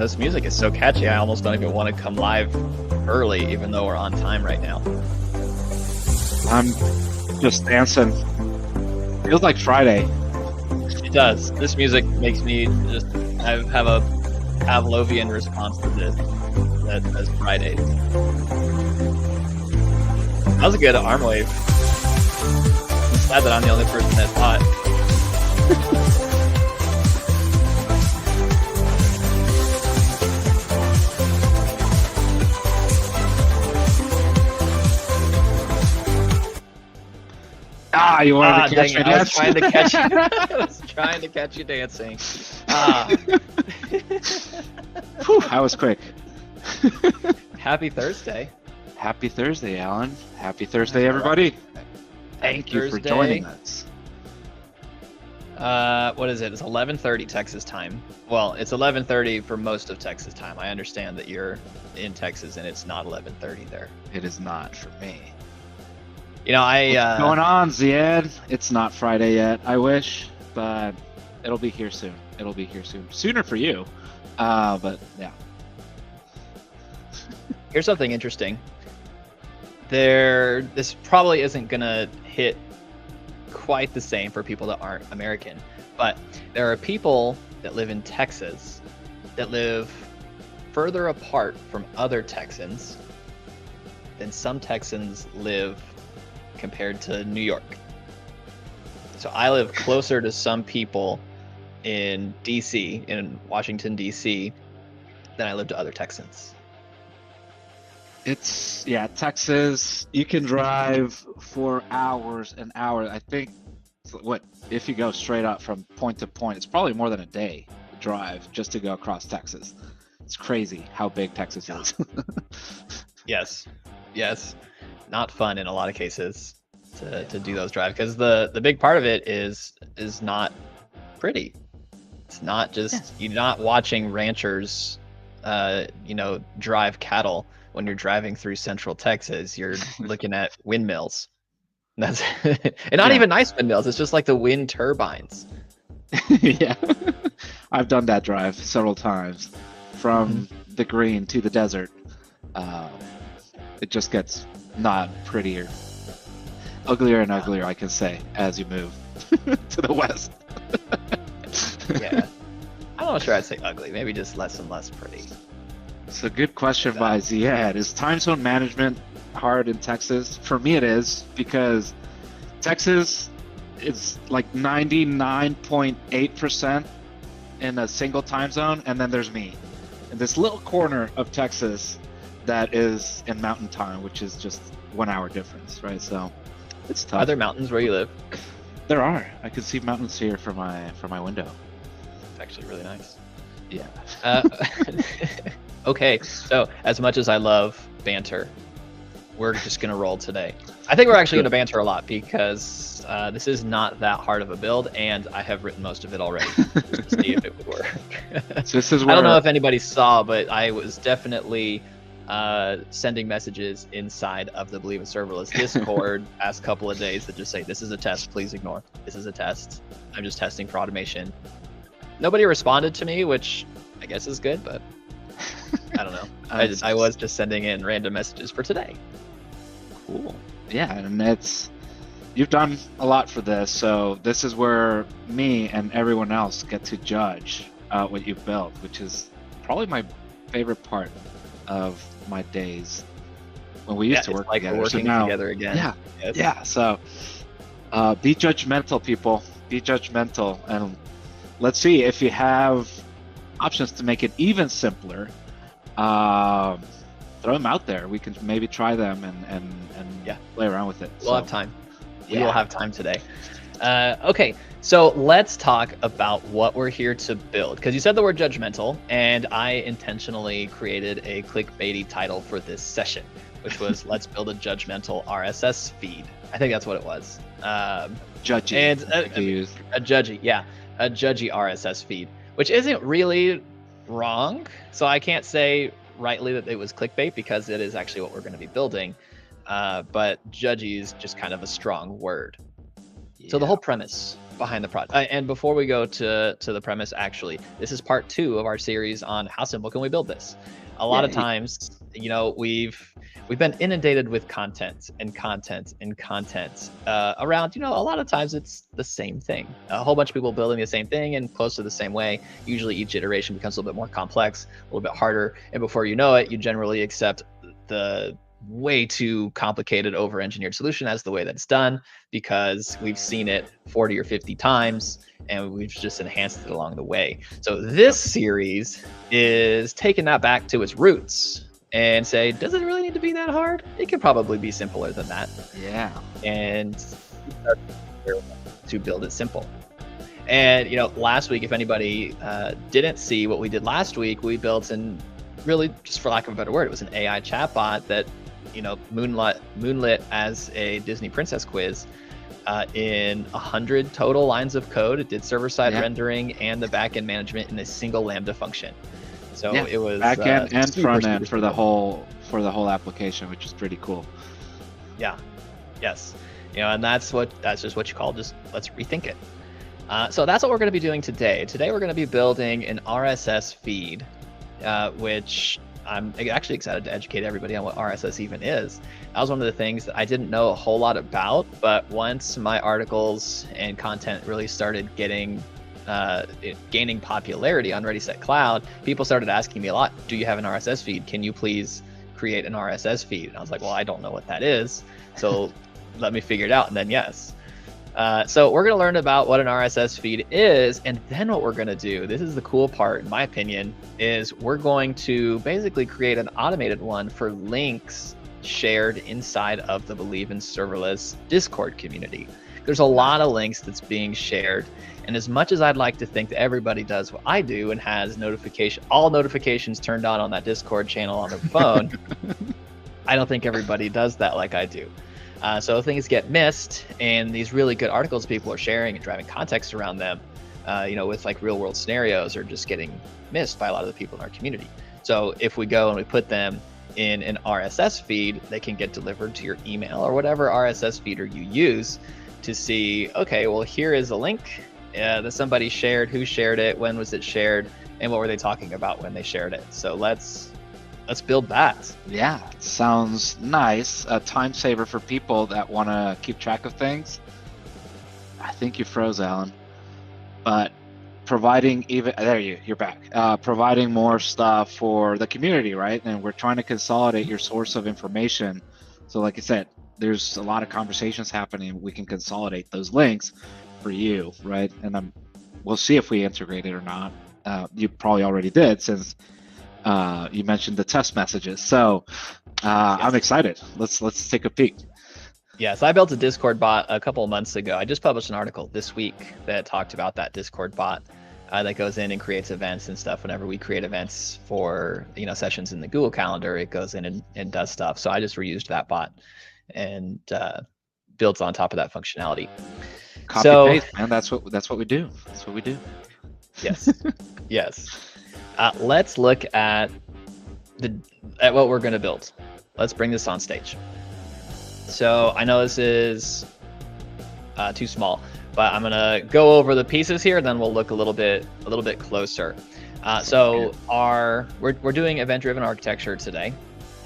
this music is so catchy, I almost don't even want to come live early, even though we're on time right now. I'm just dancing. Feels like Friday. It does. This music makes me just have a Pavlovian response to this. That says Fridays. That was a good arm wave. I'm sad that I'm the only person that thought. You wanted to catch me I was dancing? trying to catch you. I was trying to catch you dancing. Whew, that was quick. Happy Thursday. Happy Thursday, Alan. Happy Thursday, everybody. Thank you for joining us. What is it? It's 11:30 Texas time. Well, it's 11:30 for most of Texas time. I understand that you're in Texas and it's not 11:30 there. It is not for me. You know, What's going on, Ziad? It's not Friday yet. I wish, but it'll be here soon. It'll be here soon. Sooner for you, but yeah. Here's something interesting. This probably isn't gonna hit quite the same for people that aren't American, but there are people that live in Texas that live further apart from other Texans than some Texans live compared to New York. So I live closer to some people in DC, in Washington, DC, than I live to other Texans. Yeah, Texas, you can drive for hours and hours. I think, if you go straight up from point to point, it's probably more than a day to drive just to go across Texas. It's crazy how big Texas is. Yes. Not fun in a lot of cases to do those drives, because the big part of it is not pretty. It's not just you're not watching ranchers drive cattle when you're driving through central Texas. You're looking at windmills. That's and not even nice windmills. It's just like the wind turbines. Yeah. I've done that drive several times from the green to the desert. It just gets not prettier. Uglier and uglier, I can say, as you move to the west. Yeah. I'm not sure I'd say ugly. Maybe just less and less pretty. It's a good question by Ziad. Is time zone management hard in Texas? For me, it is, because Texas is like 99.8% in a single time zone, and then there's me. And this little corner of Texas that is in mountain time, which is just 1 hour difference, right? So it's tough. Are there mountains where you live? There are. I can see mountains here from my window. It's actually really nice. Yeah. Okay, so as much as I love banter, we're just gonna roll today. I think we're actually gonna banter a lot because this is not that hard of a build, and I have written most of it already to see if it would work. So this is where... I don't know if anybody saw, but I was definitely sending messages inside of the Believe in Serverless Discord past couple of days that just say, this is a test, please ignore. This is a test. I'm just testing for automation. Nobody responded to me, which I guess is good, but I don't know. I was just sending in random messages for today. Cool. Yeah, and you've done a lot for this, so this is where me and everyone else get to judge what you've built, which is probably my favorite part of my days when we used to work together. Working together again. Yeah, yes. Yeah. So be judgmental, people. Be judgmental, and let's see if you have options to make it even simpler. Throw them out there. We can maybe try them and play around with it. We'll have time. We will have time today. Okay, so let's talk about what we're here to build, because you said the word judgmental, and I intentionally created a clickbaity title for this session, which was let's build a judgmental RSS feed. I think that's what it was. Judgy. And a judgy, a judgy RSS feed, which isn't really wrong. So I can't say rightly that it was clickbait, because it is actually what we're going to be building. But judgy is just kind of a strong word. So the whole premise behind the project. And before we go to the premise, actually, this is part 2 of our series on how simple can we build this. A lot of times, you know, we've been inundated with content around, you know, a lot of times it's the same thing. A whole bunch of people building the same thing and close to the same way. Usually each iteration becomes a little bit more complex, a little bit harder, and before you know it, you generally accept the way too complicated, over-engineered solution as the way that's done, because we've seen it 40 or 50 times and we've just enhanced it along the way. So this series is taking that back to its roots and say, does it really need to be that hard? It could probably be simpler than that. Yeah. And to build it simple. And, you know, last week, if anybody didn't see what we did last week, we built an, really, just for lack of a better word, it was an AI chatbot that, you know, moonlit as a Disney princess quiz in 100 total lines of code. It did server-side rendering and the backend management in a single Lambda function. So it was backend and front end for the whole application, which is pretty cool. Yeah. Yes. You know, and that's just what you call just let's rethink it. So that's what we're going to be doing today. Today we're going to be building an RSS feed, which I'm actually excited to educate everybody on what RSS even is. That was one of the things that I didn't know a whole lot about, but once my articles and content really started gaining popularity on Ready Set Cloud, people started asking me a lot, do you have an RSS feed? Can you please create an RSS feed? And I was like, well, I don't know what that is, so let me figure it out, and then yes. So we're going to learn about what an RSS feed is, and then what we're going to do, this is the cool part in my opinion, is we're going to basically create an automated one for links shared inside of the Believe in Serverless Discord community. There's a lot of links that's being shared, and as much as I'd like to think that everybody does what I do and has all notifications turned on that Discord channel on their phone, I don't think everybody does that like I do. So things get missed, and these really good articles people are sharing and driving context around them, you know, with like real world scenarios, are just getting missed by a lot of the people in our community. So if we go and we put them in an RSS feed, they can get delivered to your email or whatever RSS feeder you use to see, okay, well, here is a link that somebody shared, who shared it, when was it shared, and what were they talking about when they shared it. So let's build that. Yeah, sounds nice. A time saver for people that want to keep track of things. I think you froze, Alan. But providing you're back. Providing more stuff for the community, right? And we're trying to consolidate your source of information. So like I said, there's a lot of conversations happening. We can consolidate those links for you, right? And we'll see if we integrate it or not. You probably already did, since you mentioned the test messages. So I'm excited. Let's take a peek. Yes, I built a Discord bot a couple of months ago. I just published an article this week that talked about that Discord bot that goes in and creates events and stuff. Whenever we create events for, you know, sessions in the Google Calendar, it goes in and does stuff. So I just reused that bot and built on top of that functionality. Copy paste, man. That's what we do. That's what we do. Yes. Yes. Let's look at what we're going to build. Let's bring this on stage. So I know this is too small, but I'm gonna go over the pieces here, then we'll look a little bit closer. So we're doing event-driven architecture today,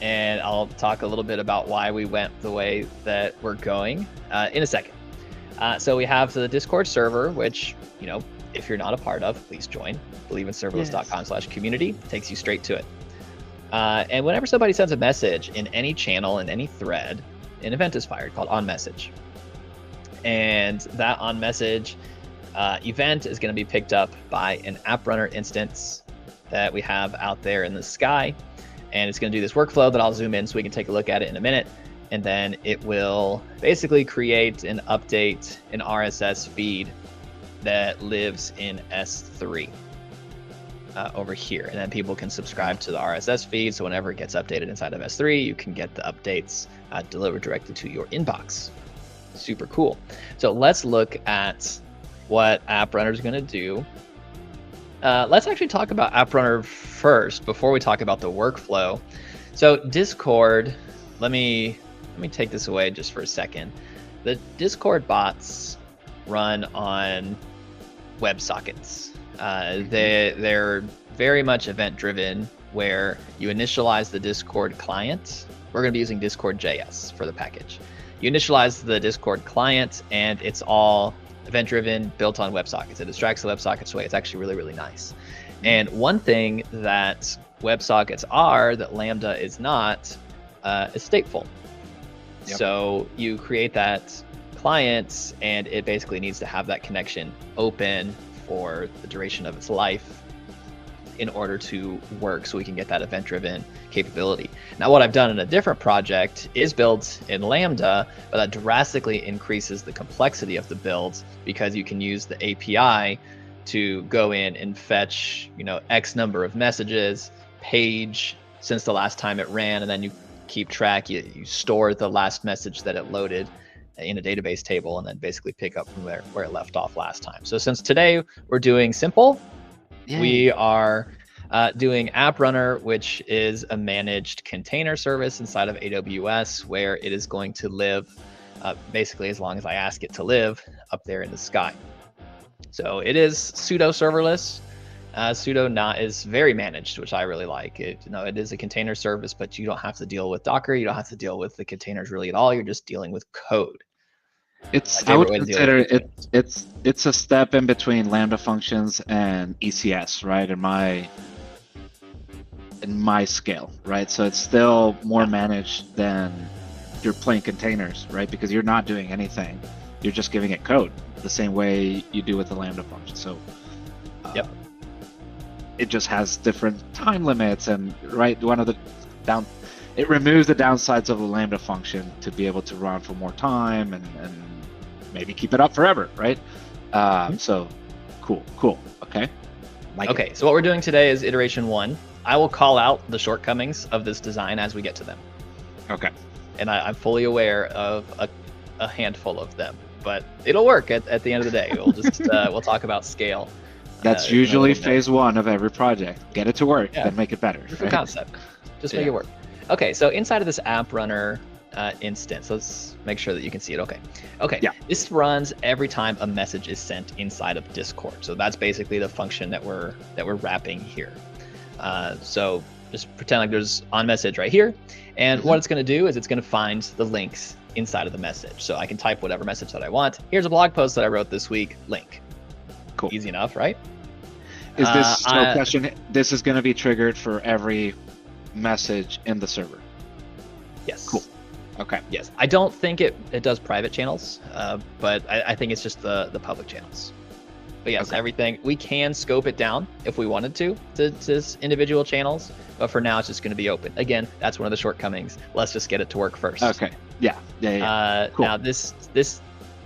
and I'll talk a little bit about why we went the way that we're going in a second. So we have the Discord server, which, you know, if you're not a part of, please join. BelieveInServerless.com/community takes you straight to it. And whenever somebody sends a message in any channel, in any thread, an event is fired called onMessage. And that onMessage event is going to be picked up by an AppRunner instance that we have out there in the sky. And it's going to do this workflow that I'll zoom in so we can take a look at it in a minute. And then it will basically create and update an RSS feed that lives in S3 over here. And then people can subscribe to the RSS feed. So whenever it gets updated inside of S3, you can get the updates delivered directly to your inbox. Super cool. So let's look at what AppRunner is going to do. Let's actually talk about AppRunner first before we talk about the workflow. So Discord, let me take this away just for a second. The Discord bots run on WebSockets. They're very much event-driven, where you initialize the Discord client. We're going to be using Discord.js for the package. You initialize the Discord client, and it's all event-driven, built on WebSockets. It abstracts the WebSockets away. It's actually really, really nice. And one thing that WebSockets are that Lambda is not is stateful. Yep. So you create that client, and it basically needs to have that connection open for the duration of its life in order to work, so we can get that event-driven capability. Now, what I've done in a different project is built in Lambda, but that drastically increases the complexity of the builds, because you can use the API to go in and fetch, X number of messages, page since the last time it ran, and then you keep track. You store the last message that it loaded in a database table, and then basically pick up from where it left off last time. So since today we're doing simple, we are doing AppRunner, which is a managed container service inside of AWS, where it is going to live basically as long as I ask it to live up there in the sky. So it is pseudo serverless. Pseudo not is very managed, which I really like. It is a container service, but you don't have to deal with Docker. You don't have to deal with the containers really at all. You're just dealing with code. I would consider it's a step in between Lambda functions and ECS, right? In my scale, right? So it's still more managed than your plain containers, right? Because you're not doing anything. You're just giving it code the same way you do with the Lambda function. So it just has different time limits, and it removes the downsides of the Lambda function to be able to run for more time and maybe keep it up forever, right? So cool. Okay. Okay, so what we're doing today is iteration 1. I will call out the shortcomings of this design as we get to them. Okay. And I'm fully aware of a handful of them, but it'll work at the end of the day. We'll just we'll talk about scale. That's usually phase 1 of every project. Get it to work, then make it better. Proof of concept. Just make it work. Okay, so inside of this AppRunner instance, let's make sure that you can see it. Okay. This runs every time a message is sent inside of Discord. So that's basically the function that we're wrapping here. So just pretend like there's on message right here, and what it's going to do is it's going to find the links inside of the message. So I can type whatever message that I want. Here's a blog post that I wrote this week. Link. Cool. Easy enough, right? Is this no question? This is going to be triggered for every message in the server. Yes. Cool. Okay. Yes. I don't think it does private channels, but I think it's just the public channels. But yes, everything, we can scope it down if we wanted to individual channels, but for now it's just going to be open. Again, that's one of the shortcomings. Let's just get it to work first. Okay. Yeah. Cool. Now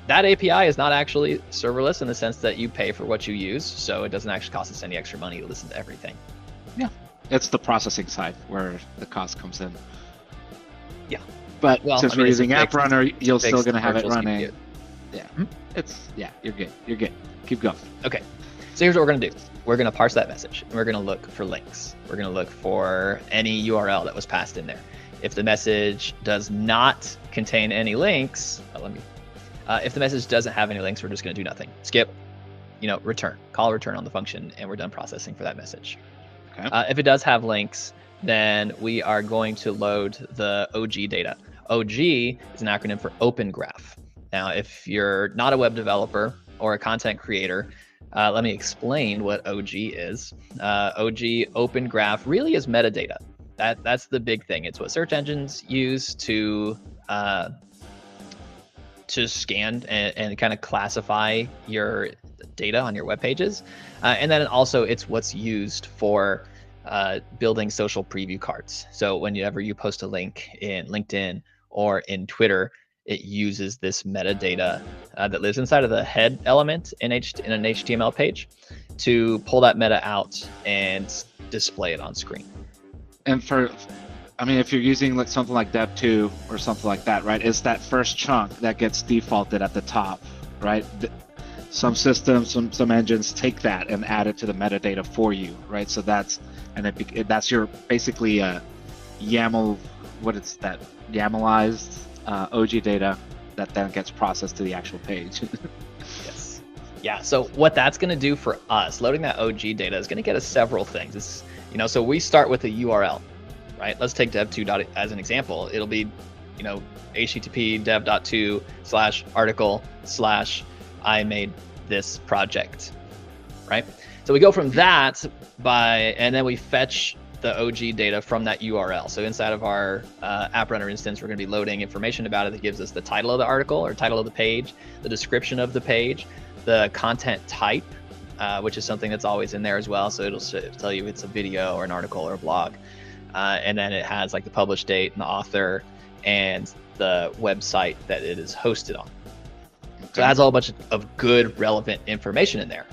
that API is not actually serverless in the sense that you pay for what you use, so it doesn't actually cost us any extra money to listen to everything. Yeah. It's the processing side where the cost comes in. Yeah. But since we're using AppRunner, you're still going to have it running. Yeah. You're good. Keep going. Okay. So here's what we're going to do. We're going to parse that message, and we're going to look for links. We're going to look for any URL that was passed in there. If the message does not contain any links, if the message doesn't have any links, we're just going to do nothing. Skip, return. Call return on the function, and we're done processing for that message. Okay. If it does have links, then we are going to load the OG data. OG is an acronym for Open Graph. Now, if you're not a web developer or a content creator, let me explain what OG is. OG, Open Graph, really is metadata. That's the big thing. It's what search engines use to scan and kind of classify your data on your web pages. And then also it's what's used for building social preview cards. So whenever you post a link in LinkedIn or in Twitter, it uses this metadata that lives inside of the head element in an HTML page to pull that meta out and display it on screen. And if you're using something like Dev2 or something like that, right, it's that first chunk that gets defaulted at the top, right? Some systems, some engines take that and add it to the metadata for you, right? So that's your basically YAML, YAMLized OG data that then gets processed to the actual page. Yes. Yeah. So what that's going to do for us, loading that OG data is going to get us several things. It's, so we start with a URL, right? Let's take dev2 as an example. It'll be, http dev.2/article/ I made this project, right? So we go from that and then we fetch the OG data from that URL. So inside of our AppRunner instance, we're going to be loading information about it that gives us the title of the article or title of the page, the description of the page, the content type, which is something that's always in there as well. So it'll tell you it's a video or an article or a blog. And then it has like the published date and the author and the website that it is hosted on. So it has a whole bunch of good, relevant information in there.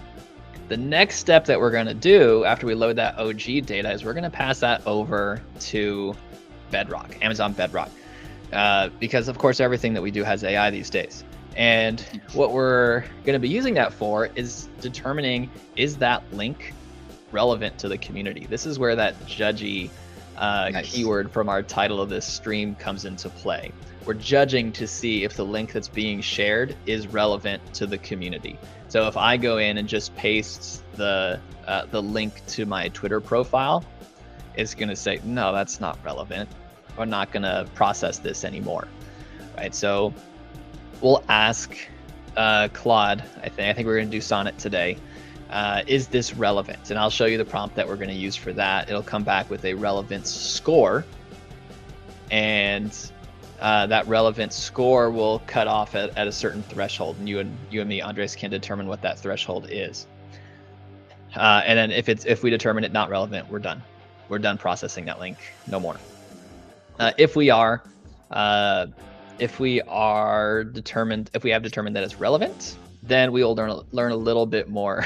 The next step that we're going to do after we load that OG data is we're going to pass that over to Bedrock, Amazon Bedrock, because of course everything that we do has AI these days. And what we're going to be using that for is determining, is that link relevant to the community? This is where that judgy keyword from our title of this stream comes into play. We're judging to see if the link that's being shared is relevant to the community. So if I go in and just paste the link to my Twitter profile, it's going to say, no, that's not relevant. We're not going to process this anymore, right? So we'll ask Claude, I think we're going to do Sonnet today, is this relevant? And I'll show you the prompt that we're going to use for that. It'll come back with a relevance score, and that relevant score will cut off at a certain threshold, and you and me, Andres, can determine what that threshold is. And then if we determine it not relevant, we're done. We're done processing that link. No more. If we have determined that it's relevant, then we will learn a little bit more.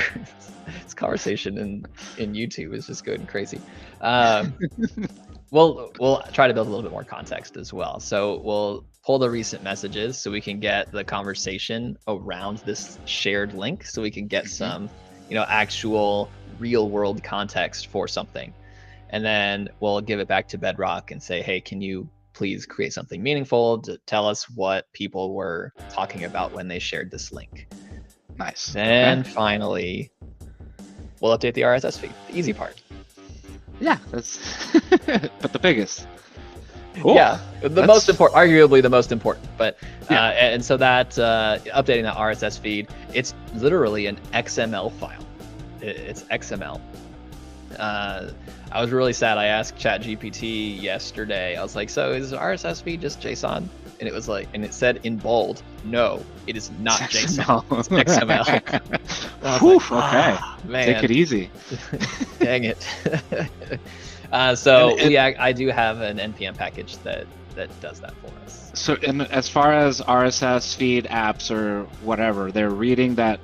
This conversation in YouTube is just going crazy. We'll try to build a little bit more context as well. So we'll pull the recent messages so we can get the conversation around this shared link, so we can get some, actual real world context for something. And then we'll give it back to Bedrock and say, hey, can you please create something meaningful to tell us what people were talking about when they shared this link. Nice. Then finally, we'll update the RSS feed, the easy part. Yeah, that's but the biggest. Cool. Yeah, most important, arguably the most important. But and so that updating that RSS feed, it's literally an XML file. It's XML. I was really sad. I asked ChatGPT yesterday. I was like, "So is RSS feed just JSON?" And it was like, and it said in bold, "No, it is not JSON. It's XML." Whew, okay, man. Take it easy. Dang it. So I do have an NPM package that does that for us. So, as far as RSS feed apps or whatever, they're reading that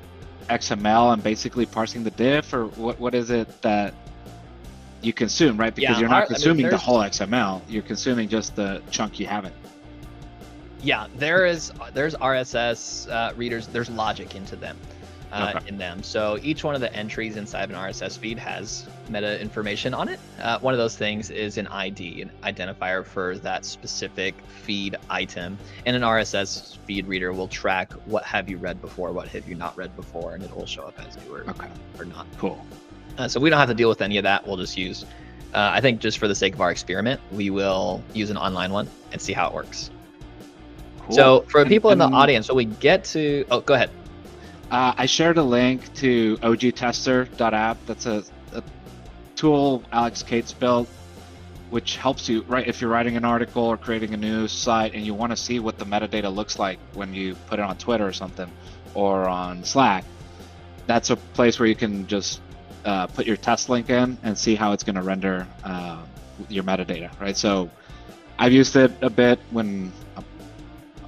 XML and basically parsing the diff, or what is it that you consume, right? Because you're not consuming the whole XML, you're consuming just the chunk you haven't. Yeah, there's RSS readers. There's logic into them, in them. So each one of the entries inside of an RSS feed has meta information on it. One of those things is an ID, an identifier for that specific feed item. And an RSS feed reader will track what have you read before, what have you not read before, and it will show up as new or not. Cool. So we don't have to deal with any of that. We'll just use, I think just for the sake of our experiment, we will use an online one and see how it works. Cool. So for people in the audience, so we get to, go ahead. I shared a link to ogtester.app. That's a tool Alex Cates built, which helps you, right? If you're writing an article or creating a news site and you want to see what the metadata looks like when you put it on Twitter or something, or on Slack, that's a place where you can just put your test link in and see how it's going to render your metadata, right? So I've used it a bit when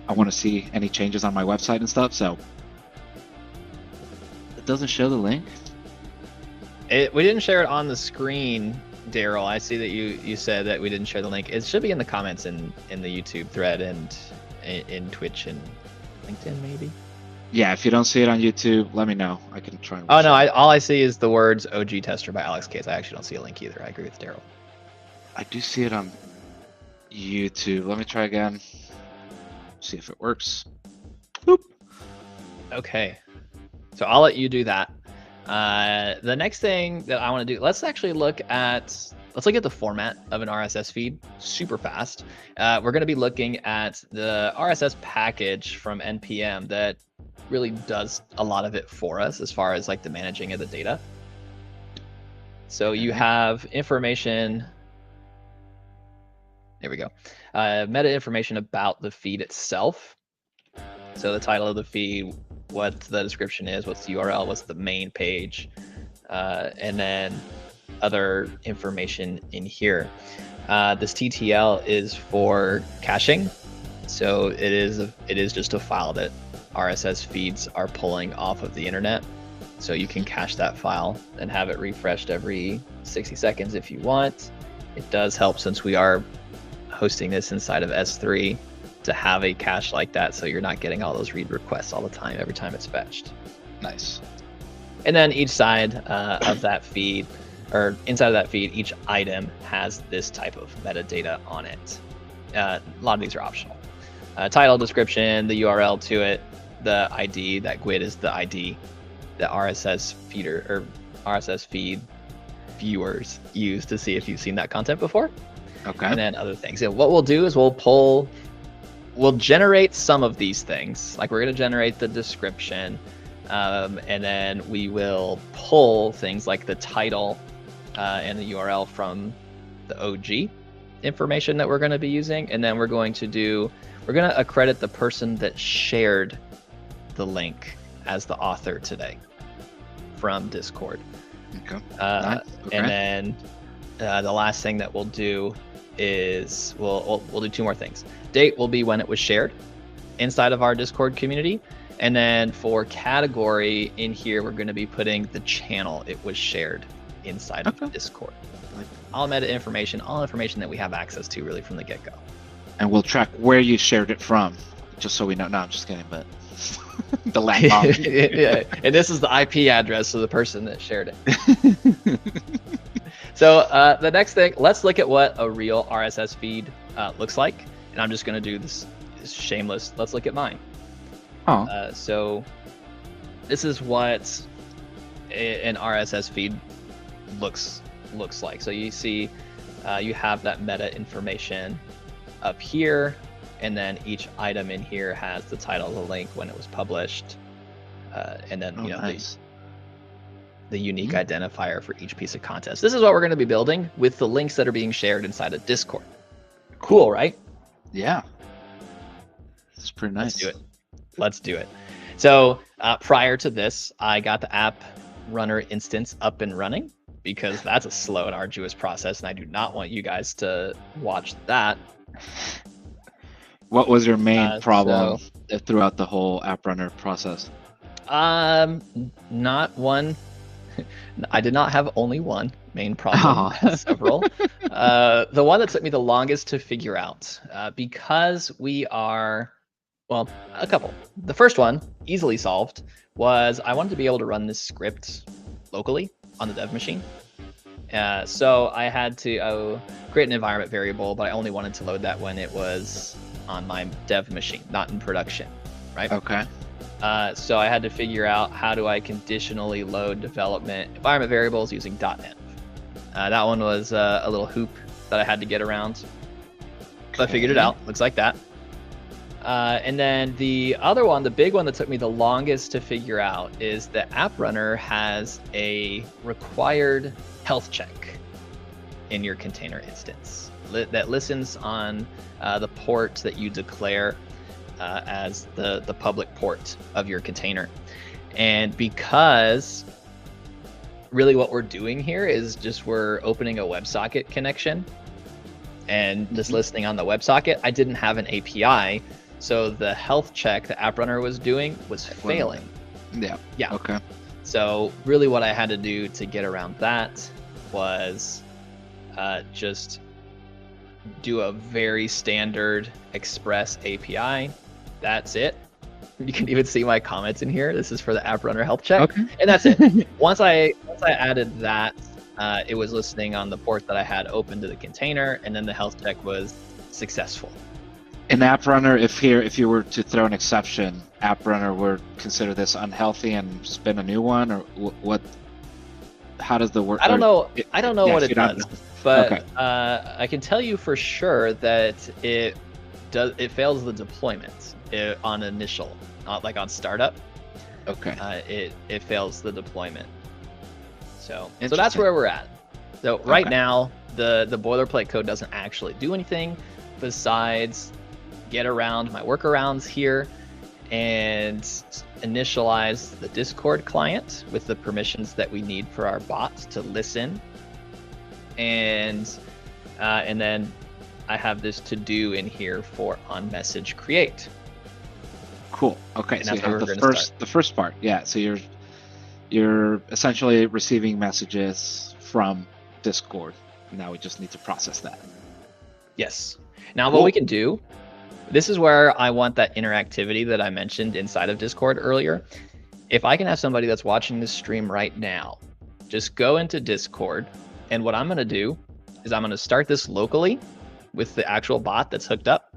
I want to see any changes on my website and stuff. So it doesn't show the link. We didn't share it on the screen, Daryl. I see that you said that we didn't share the link. It should be in the comments in the YouTube thread and in Twitch and LinkedIn maybe. Yeah, if you don't see it on YouTube, let me know. I can try. Oh no, all I see is the words OG Tester by Alex Cates. I actually don't see a link either. I agree with Daryl. I do see it on YouTube. Let me try again. See if it works. Boop. Okay. So I'll let you do that. The next thing that I want to do, let's look at the format of an RSS feed super fast. We're going to be looking at the RSS package from NPM that really does a lot of it for us as far as like the managing of the data. So you have information. There we go. Meta information about the feed itself. So the title of the feed, what the description is, what's the URL, what's the main page, and then other information in here. This TTL is for caching. So it is just a file that RSS feeds are pulling off of the internet. So you can cache that file and have it refreshed every 60 seconds if you want. It does help, since we are hosting this inside of S3, to have a cache like that, so you're not getting all those read requests all the time every time it's fetched. Nice. And then each side of that feed, or inside of that feed, each item has this type of metadata on it. A lot of these are optional. Title, description, the URL to it, the ID. That GUID is the ID that RSS feeder or RSS feed viewers use to see if you've seen that content before. Okay. And then other things. And what we'll do is we'll generate some of these things. Like, we're going to generate the description, and then we will pull things like the title and the URL from the OG information that we're going to be using. And then we're going to accredit the person that shared the link as the author today from Discord. Okay. Nice. Okay. And then the last thing that we'll do is we'll do two more things. Date will be when it was shared inside of our Discord community. And then for category in here, we're going to be putting the channel it was shared inside of Discord. All meta information, all information that we have access to really from the get-go. And we'll track where you shared it from, just so we know. No, I'm just kidding, but the landmark. Yeah, and this is the IP address of the person that shared it. So the next thing, let's look at what a real RSS feed looks like. And I'm just going to do this shameless. Let's look at mine. Oh. So this is what an RSS feed looks like. So you see, you have that meta information up here, and then each item in here has the title, the link, when it was published, and then nice. the unique identifier for each piece of content. So this is what we're going to be building with the links that are being shared inside of Discord. Cool, right? Yeah. It's pretty nice. Let's do it. So prior to this, I got the AppRunner instance up and running, because that's a slow and arduous process, and I do not want you guys to watch that. What was your main problem throughout the whole AppRunner process? Not one. I did not have only one main problem. Several. The one that took me the longest to figure out, because we are, well, a couple. The first one, easily solved, was I wanted to be able to run this script locally on the dev machine. So I had to create an environment variable, but I only wanted to load that when it was on my dev machine, not in production, right? Okay. So I had to figure out, how do I conditionally load development environment variables using .env. That one was a little hoop that I had to get around, but I figured it out. Looks like that. And then the other one, the big one that took me the longest to figure out, is that AppRunner has a required health check in your container instance that listens on the port that you declare as the public port of your container. And because really what we're doing here is just we're opening a WebSocket connection and just listening on the WebSocket, I didn't have an API. So the health check that AppRunner was doing was failing. Yeah. Okay. So really what I had to do to get around that was just do a very standard Express API. That's it. You can even see my comments in here. This is for the AppRunner health check. Okay. And that's it. Once I added that, it was listening on the port that I had open to the container, and then the health check was successful. In AppRunner, if you were to throw an exception, AppRunner would consider this unhealthy and spin a new one, or what? How does the work? I don't know. I don't know Yeah, what if it you don't does, know. but Okay. I can tell you for sure that it fails the deployment on initial, not like on startup. Okay. It fails the deployment. So that's Interesting. where we're at. So right Okay. now, the boilerplate code doesn't actually do anything besides get around my workarounds here and initialize the Discord client with the permissions that we need for our bot to listen. And then I have this to do in here for on message create. Cool. Okay. And So you that's where have we're gonna start. the first part. Yeah. So you're essentially receiving messages from Discord. Now we just need to process that. Yes. Now Cool. what we can do, this is where I want that interactivity that I mentioned inside of Discord earlier. If I can have somebody that's watching this stream right now, just go into Discord, and what I'm going to do is I'm going to start this locally with the actual bot that's hooked up,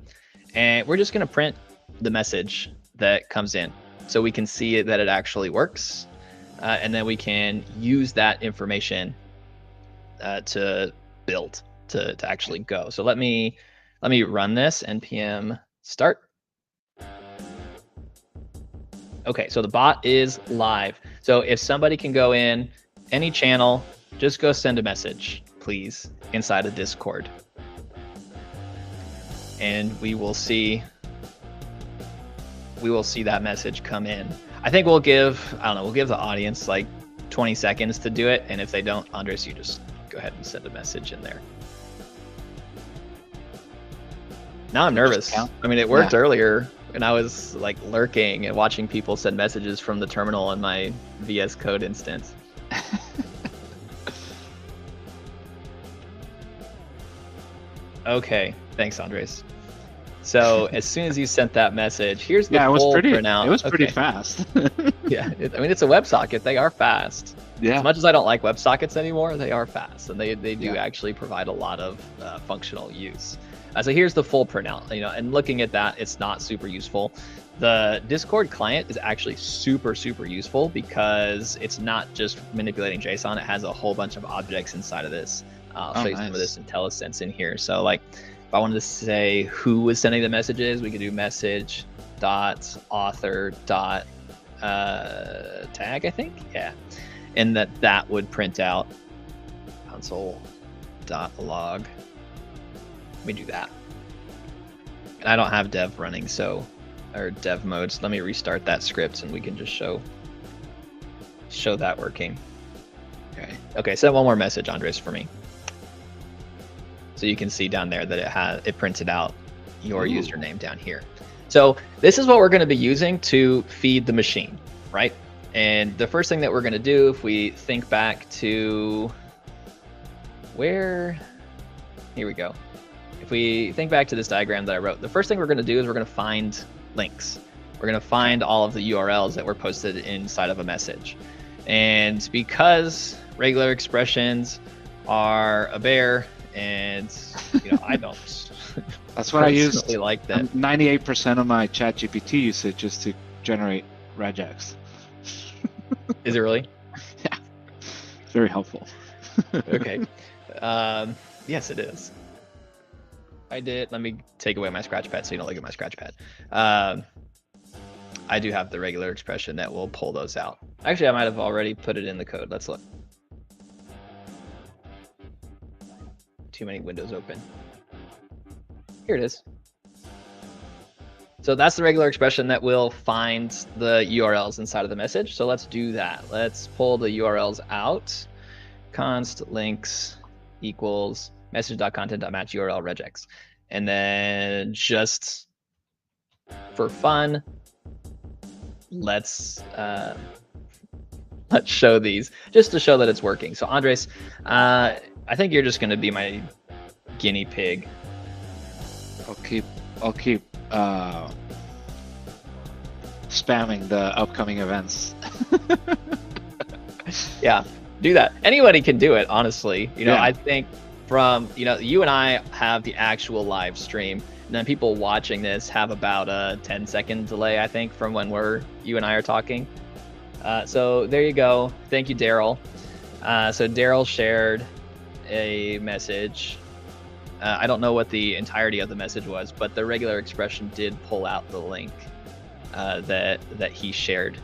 and we're just going to print the message that comes in so we can see that it actually works, and then we can use that information to build to actually go. So let me run this npm start. Okay, so the bot is live. So if somebody can go in any channel, just go send a message, please, inside of Discord. And we will see that message come in. I think we'll give the audience like 20 seconds to do it. And if they don't, Andres, you just go ahead and send a message in there. Now I'm nervous. I mean, it worked earlier, and I was like lurking and watching people send messages from the terminal in my VS Code instance. Okay, thanks, Andres. So as soon as you sent that message, here's the full printout. It was pretty fast. Yeah, I mean, it's a WebSocket. They are fast. Yeah. As much as I don't like WebSockets anymore, they are fast, and they do actually provide a lot of functional use. So here's the full printout, and looking at that, it's not super useful. The Discord client is actually super, super useful because it's not just manipulating JSON. It has a whole bunch of objects inside of this. I'll show you some of this IntelliSense in here. So like, if I wanted to say who was sending the messages, we could do message dot author dot tag, I think. Yeah. And that would print out console dot log. Let me do that. And I don't have dev running, or dev mode, so let me restart that script and we can just show that working. Okay, send one more message, Andres, for me. So you can see down there that it printed out your username down here. So this is what we're going to be using to feed the machine, right? And the first thing that we're going to do, if we think back to here we go. If we think back to this diagram that I wrote, the first thing we're going to do is we're going to find links. We're going to find all of the URLs that were posted inside of a message. And because regular expressions are a bear, and I don't. That's what I used. Like that. 98% of my ChatGPT usage is to generate regex. Is it really? Yeah. Very helpful. Okay. Yes, it is. I did. Let me take away my scratch pad so you don't look at my scratch pad. I do have the regular expression that will pull those out. Actually, I might have already put it in the code. Let's look. Too many windows open. Here it is. So that's the regular expression that will find the URLs inside of the message. So let's do that. Let's pull the URLs out. Const links equals message.content.match URL regex. And then just for fun, let's show these just to show that it's working. So Andres, I think you're just going to be my guinea pig. I'll keep spamming the upcoming events. Yeah, do that. Anybody can do it, honestly. I think from, you and I have the actual live stream. And then people watching this have about a 10-second delay, I think, from when you and I are talking. So there you go. Thank you, Daryl. So Daryl shared a message. I don't know what the entirety of the message was, but the regular expression did pull out the link that he shared.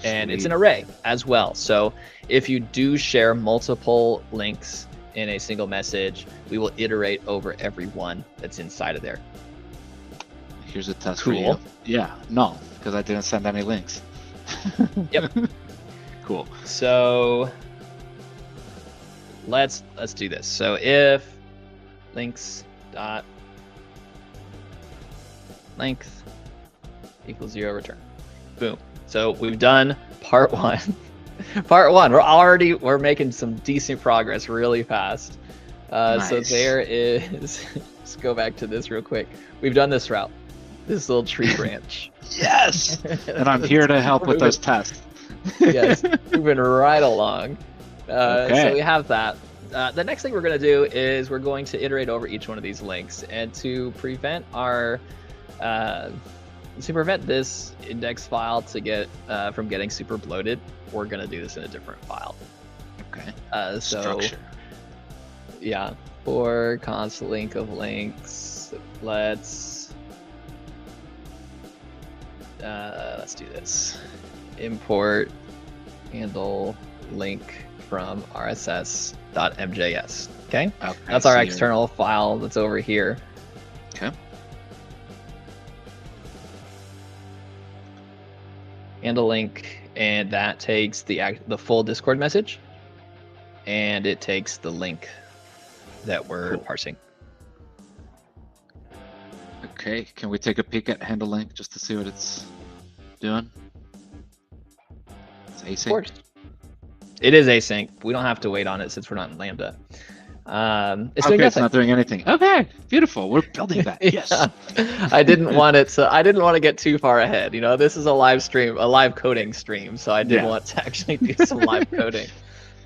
And it's an array as well. So if you do share multiple links in a single message, we will iterate over every one that's inside of there. Here's a test for you. Yeah, no, because I didn't send any links. Yep. Cool. So let's do this. So if links dot length equals 0, return. Boom. So we've done part 1. Part 1. We're making some decent progress really fast. Nice. So there is. Let's go back to this real quick. We've done this route. This little tree branch. Yes. And I'm here to help with those tests. Yes, moving right along. Okay. So we have that. The next thing we're going to do is we're going to iterate over each one of these links, and to prevent this index file to get from getting super bloated, we're going to do this in a different file. Okay. So structure. Yeah, for const link of links, let's do this. Import handle link from rss.mjs. Okay, that's our external file that's over here. Okay. Handle link, and that takes the full Discord message, and it takes the link that we're parsing. Okay, can we take a peek at handle link just to see what it's doing? It's async. Of course. It is async. We don't have to wait on it since we're not in Lambda. It's doing nothing. It's not doing anything. Okay, beautiful. We're building that. Yes. I didn't want to get too far ahead. This is a live stream, a live coding stream, so I did want to actually do some live coding.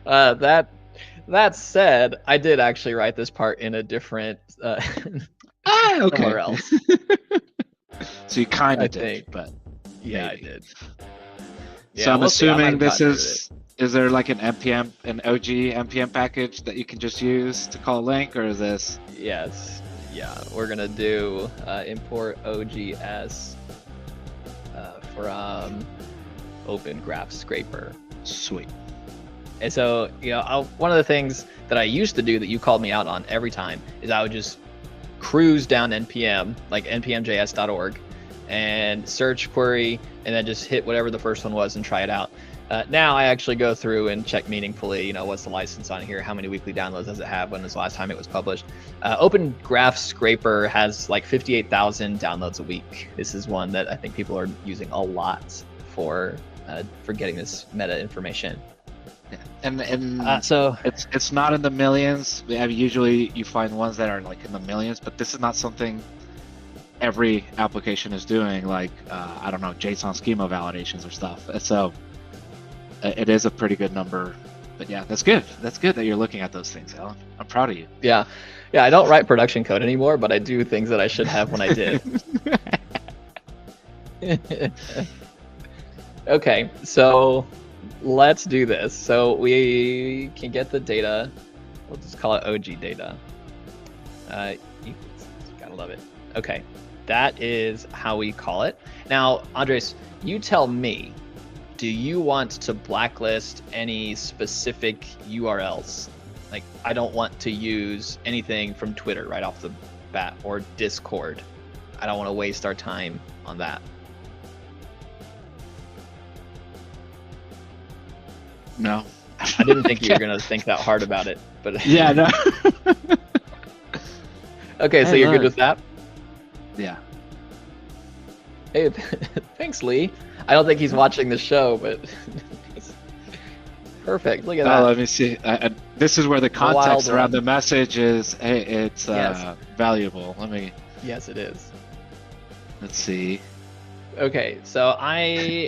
That said, I did actually write this part in a different somewhere else. So you kind of did, but yeah, maybe. I did. So I'm assuming this is there like an OG npm package that you can just use to call a link, or is this? Yes. Yeah, we're gonna do import OGS from Open Graph Scraper. Sweet. And so, one of the things that I used to do that you called me out on every time is I would just cruise down npm, like npmjs.org, and search query, and then just hit whatever the first one was and try it out. Now I actually go through and check meaningfully, what's the license on here, how many weekly downloads does it have, when was the last time it was published. Open Graph Scraper has like 58,000 downloads a week. This is one that I think people are using a lot for getting this meta information. Yeah. And so it's not in the millions. Usually you find ones that are like in the millions, but this is not something every application is doing, like I don't know, JSON schema validations or stuff. So it is a pretty good number. But yeah, that's good. That's good that you're looking at those things, Alan. I'm proud of you. Yeah, I don't write production code anymore, but I do things that I should have when I did. Okay, so let's do this. So we can get the data. We'll just call it OG data. Gotta love it. Okay, that is how we call it. Now, Andres, you tell me, do you want to blacklist any specific URLs? Like, I don't want to use anything from Twitter right off the bat, or Discord. I don't want to waste our time on that. No. I didn't think you were going to think that hard about it, but yeah, no. Okay, so you're good with that? Yeah. Hey, thanks, Lee. I don't think he's watching the show, but perfect. Look at that. Let me see. This is where the context around the message is. Hey, it's valuable. Let me. Yes, it is. Let's see. Okay, so I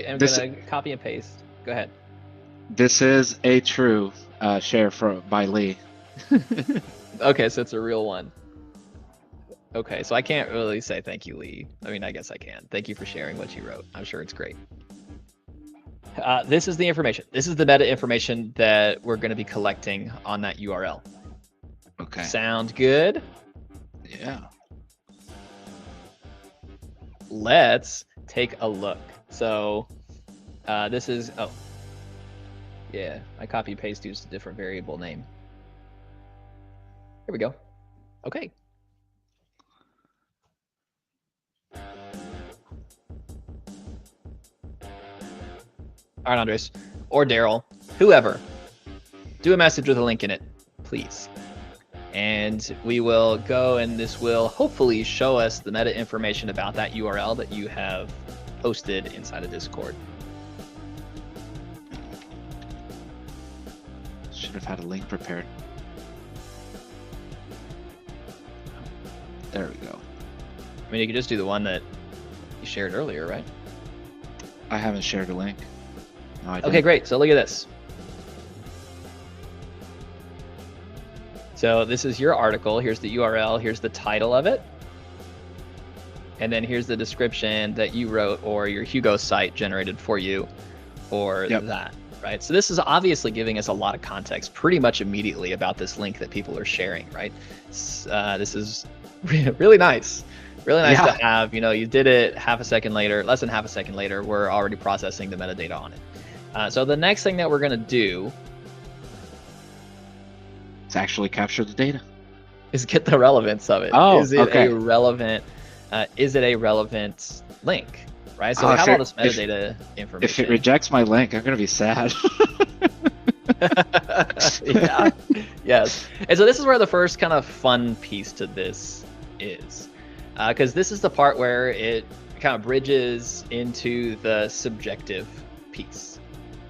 am going to copy and paste. Go ahead. This is a true share by Lee. Okay, so it's a real one. Okay, so I can't really say thank you, Lee. I mean, I guess I can. Thank you for sharing what you wrote. I'm sure it's great. This is the information. This is the meta information that we're going to be collecting on that URL. Okay. Sound good? Yeah. Let's take a look. So this is, oh, yeah, I copy paste used a different variable name. Here we go. Okay. All right, Andres, or Daryl, whoever, do a message with a link in it, please. And we will go, and this will hopefully show us the meta information about that URL that you have posted inside of Discord. Should have had a link prepared. There we go. I mean, you could just do the one that you shared earlier, right? I haven't shared a link. No, I Okay, didn't. great. So look at this. So this is your article. Here's the URL. Here's the title of it. And then here's the description that you wrote or your Hugo site generated for you for that, right? So this is obviously giving us a lot of context pretty much immediately about this link that people are sharing, right? This is really nice. Really nice to have, you did it half a second later, less than half a second later, we're already processing the metadata on it. So the next thing that we're going to do is actually capture the data. Is get the relevance of it. Oh, is it a relevant? Is it a relevant link? Right. So we have all this metadata information. If it rejects my link, I'm going to be sad. Yeah. Yes. And so this is where the first kind of fun piece to this is, because this is the part where it kind of bridges into the subjective piece.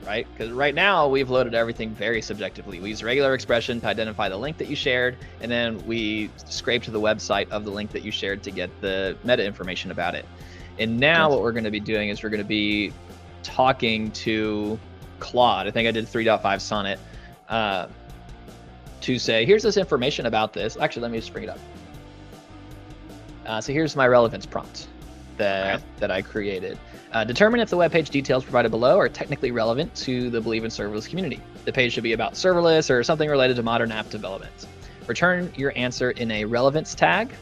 Right? Because right now we've loaded everything very subjectively. We use regular expression to identify the link that you shared, and then we scrape to the website of the link that you shared to get the meta information about it. And now what we're going to be doing is we're going to be talking to Claude. I think I did 3.5 Sonnet to say, here's this information about this. Actually, let me just bring it up. So here's my relevance prompt that I created. Determine if the web page details provided below are technically relevant to the Believe in Serverless community. The page should be about serverless or something related to modern app development. Return your answer in a relevance tag.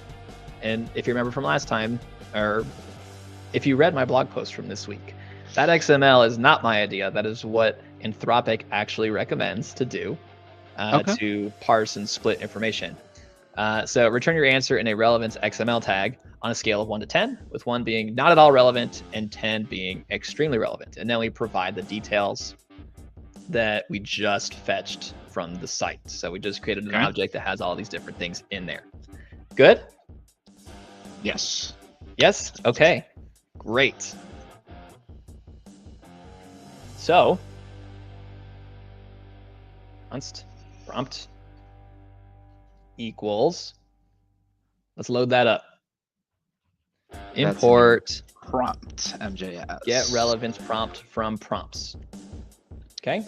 And if you remember from last time, or if you read my blog post from this week, that XML is not my idea. That is what Anthropic actually recommends to do to parse and split information. So return your answer in a relevance XML tag on a scale of 1 to 10, with 1 being not at all relevant and 10 being extremely relevant. And then we provide the details that we just fetched from the site. So we just created an object that has all these different things in there. Good? Yes. Yes? Okay. Great. So, const prompt equals, let's load that up. Import prompt MJS. Get relevance prompt from prompts. Okay.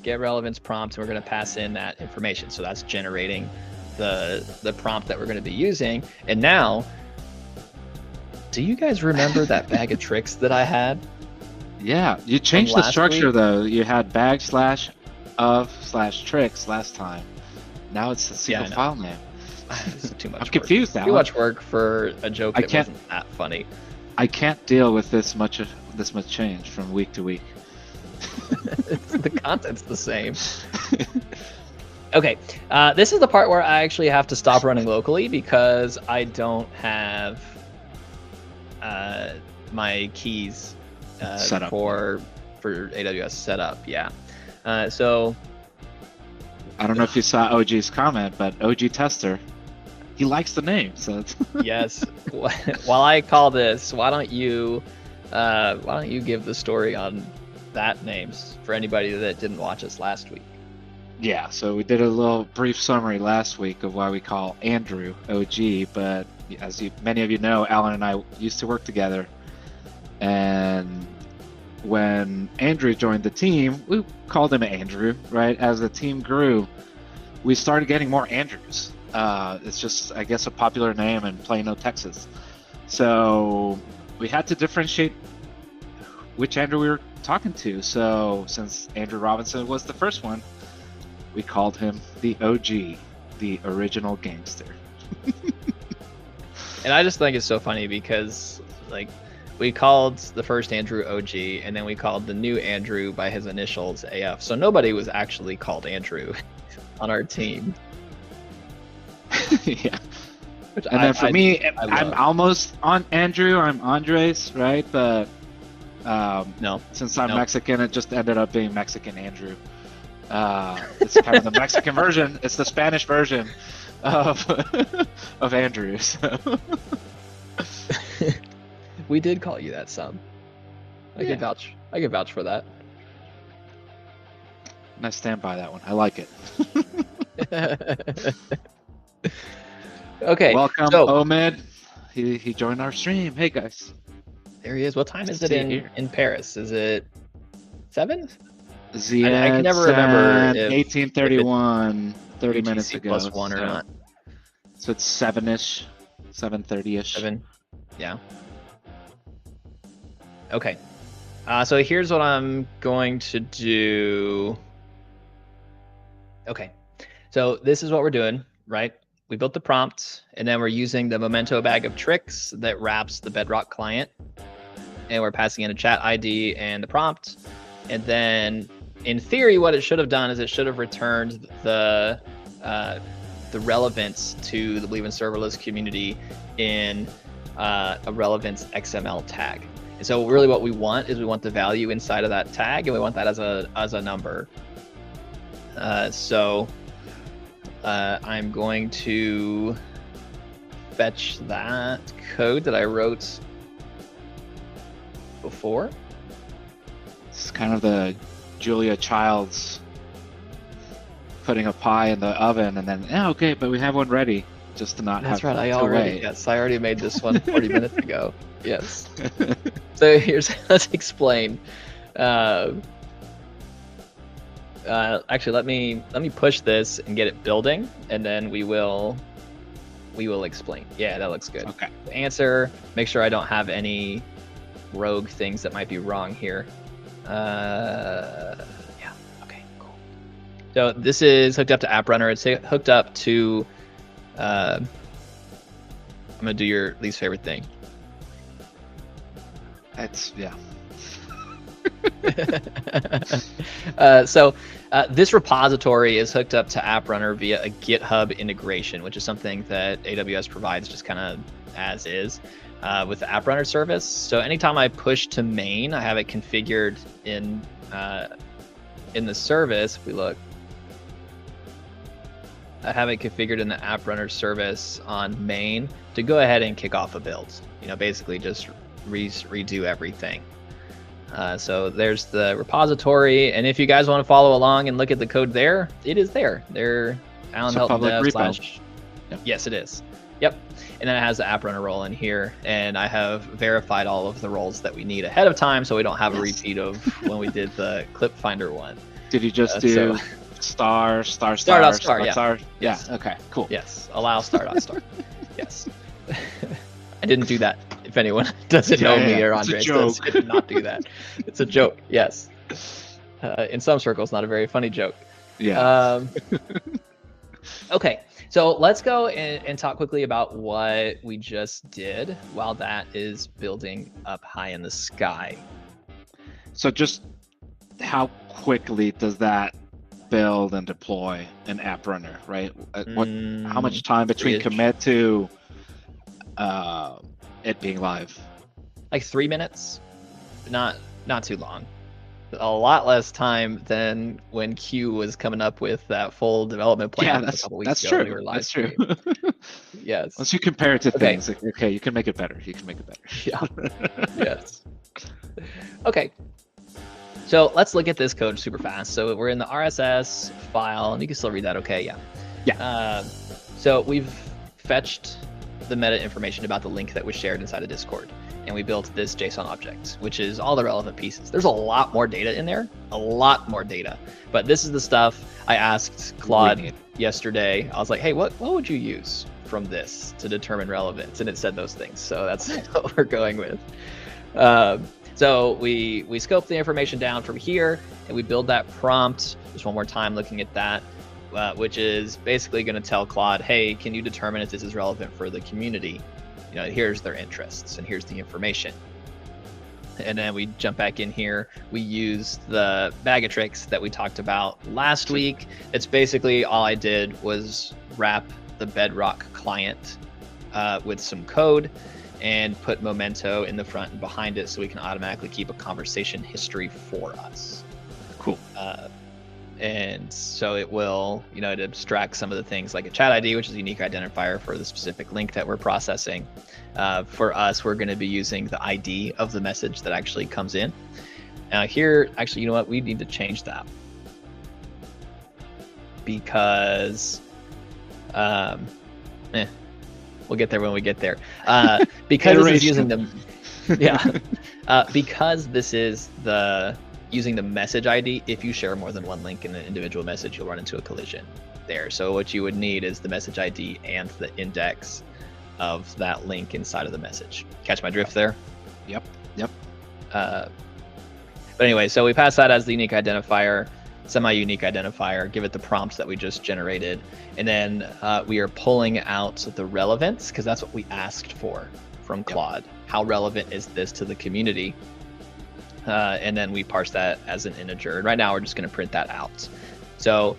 Get relevance prompt, and we're going to pass in that information. So that's generating the prompt that we're going to be using. And now, do you guys remember that bag of tricks that I had? Yeah, you changed the structure though. You had bag/of/tricks last time. Now it's a single file name. This is too much. I'm confused now. Too much work for a joke that wasn't that funny. I can't deal with this much change from week to week. The content's the same. Okay, this is the part where I actually have to stop running locally because I don't have my keys set up for AWS set up. Yeah. So I don't know if you saw OG's comment, but OG Tester, he likes the name. So yes. While I call this, why don't you give the story on that names for anybody that didn't watch us last week? Yeah, so we did a little brief summary last week of why we call Andrew OG, but as many of you know, Alan and I used to work together, and when Andrew joined the team, we called him Andrew, right? As the team grew, we started getting more Andrews. It's just, I guess, a popular name in Plano, Texas. So we had to differentiate which Andrew we were talking to. So since Andrew Robinson was the first one, we called him the OG, the original gangster. And I just think it's so funny because, like, we called the first Andrew OG, and then we called the new Andrew by his initials AF. So nobody was actually called Andrew on our team. Yeah. And then for me, I'm almost on Andrew. I'm Andres, right? But no, since I'm Mexican, it just ended up being Mexican Andrew. It's kind of the Mexican version. It's the Spanish version of Andrew. So. We did call you that some. I can vouch for that. And I stand by that one. I like it. Okay. Welcome, Omid. He joined our stream. Hey guys. There he is. What time is it in Paris? Is it 7? Ziad I can never remember. 1831, 30 minutes ago. Plus 1 or not. So it's 7-ish, 7:30-ish. 7. Yeah. Okay. So here's what I'm going to do. Okay. So this is what we're doing, right? We built the prompt, and then we're using the Memento bag of tricks that wraps the Bedrock client. And we're passing in a chat ID and the prompt. And then in theory, what it should have done is it should have returned the relevance to the Believe in Serverless community in a relevance XML tag. And so really what we want is we want the value inside of that tag, and we want that as a number. So I'm going to fetch that code that I wrote before. It's kind of the Julia Childs putting a pie in the oven and then, okay, but we have one ready, just to not That's have right. to wait. Yes, I already made this one 40 minutes ago. Yes. So let's explain. Actually, let me push this and get it building, and then we will explain. Yeah, that looks good. Okay. Answer. Make sure I don't have any rogue things that might be wrong here. Yeah. Okay. Cool. So this is hooked up to AppRunner. It's hooked up to. I'm gonna do your least favorite thing. So this repository is hooked up to AppRunner via a GitHub integration, which is something that AWS provides just kind of as is with the AppRunner service. So anytime I push to main, I have it configured in the service. If we look, I have it configured in the AppRunner service on main to go ahead and kick off a build. Basically just redo everything. So there's the repository, and if you guys want to follow along and look at the code there, it is there. There, Alan Helton Dev / Yep. Yes, it is. Yep. And then it has the AppRunner role in here, and I have verified all of the roles that we need ahead of time, so we don't have a repeat of when we did the clip finder one. Did you just do star? Yeah. Yes. Okay. Cool. Yes. Allow star. Yes. I didn't do that. If anyone doesn't know me or Andres, I did not do that. It's a joke. Yes. In some circles, not a very funny joke. Yeah. Okay. So let's go and talk quickly about what we just did while that is building up high in the sky. So just how quickly does that build and deploy an AppRunner, right? How much time between commit to it being live? Like 3 minutes, not too long. A lot less time than when Q was coming up with that full development plan a couple weeks ago. True. That's true. Yes. Once you compare it to things, okay, you can make it better. Yeah. Yes. Okay. So let's look at this code super fast. So we're in the RSS file, and you can still read that. Okay. Yeah. Yeah. So we've fetched the meta information about the link that was shared inside of Discord. and we built this JSON object, which is all the relevant pieces. There's a lot more data in there, a lot more data. But this is the stuff I asked Claude yesterday. I was like, hey, what would you use from this to determine relevance? And it said those things. So that's what we're going with. So we scope the information down from here, and we build that prompt. Just one more time looking at that, which is basically going to tell Claude, hey, can you determine if this is relevant for the community? You know, here's their interests, and here's the information. And then we jump back in here. We use the bag of tricks that we talked about last week. It's basically all I did was wrap the Bedrock client with some code and put Memento in the front and behind it so we can automatically keep a conversation history for us. Cool. And so it will, you know, it abstracts some of the things like a chat ID, which is a unique identifier for the specific link that we're processing. For us, we're going to be using the ID of the message that actually comes in. Now here, actually, you know what? We need to change that because, we'll get there when we get there. Because this is using them, because this is using the message ID. If you share more than one link in an individual message, you'll run into a collision there. So what you would need is the message ID and the index of that link inside of the message. Catch my drift there? Yep. But anyway, so we pass that as the unique identifier, semi-unique identifier, give it the prompt that we just generated, and then we are pulling out the relevance, because that's what we asked for from Claude. Yep. How relevant is this to the community? And then we parse that as an integer. And right now we're just going to print that out. So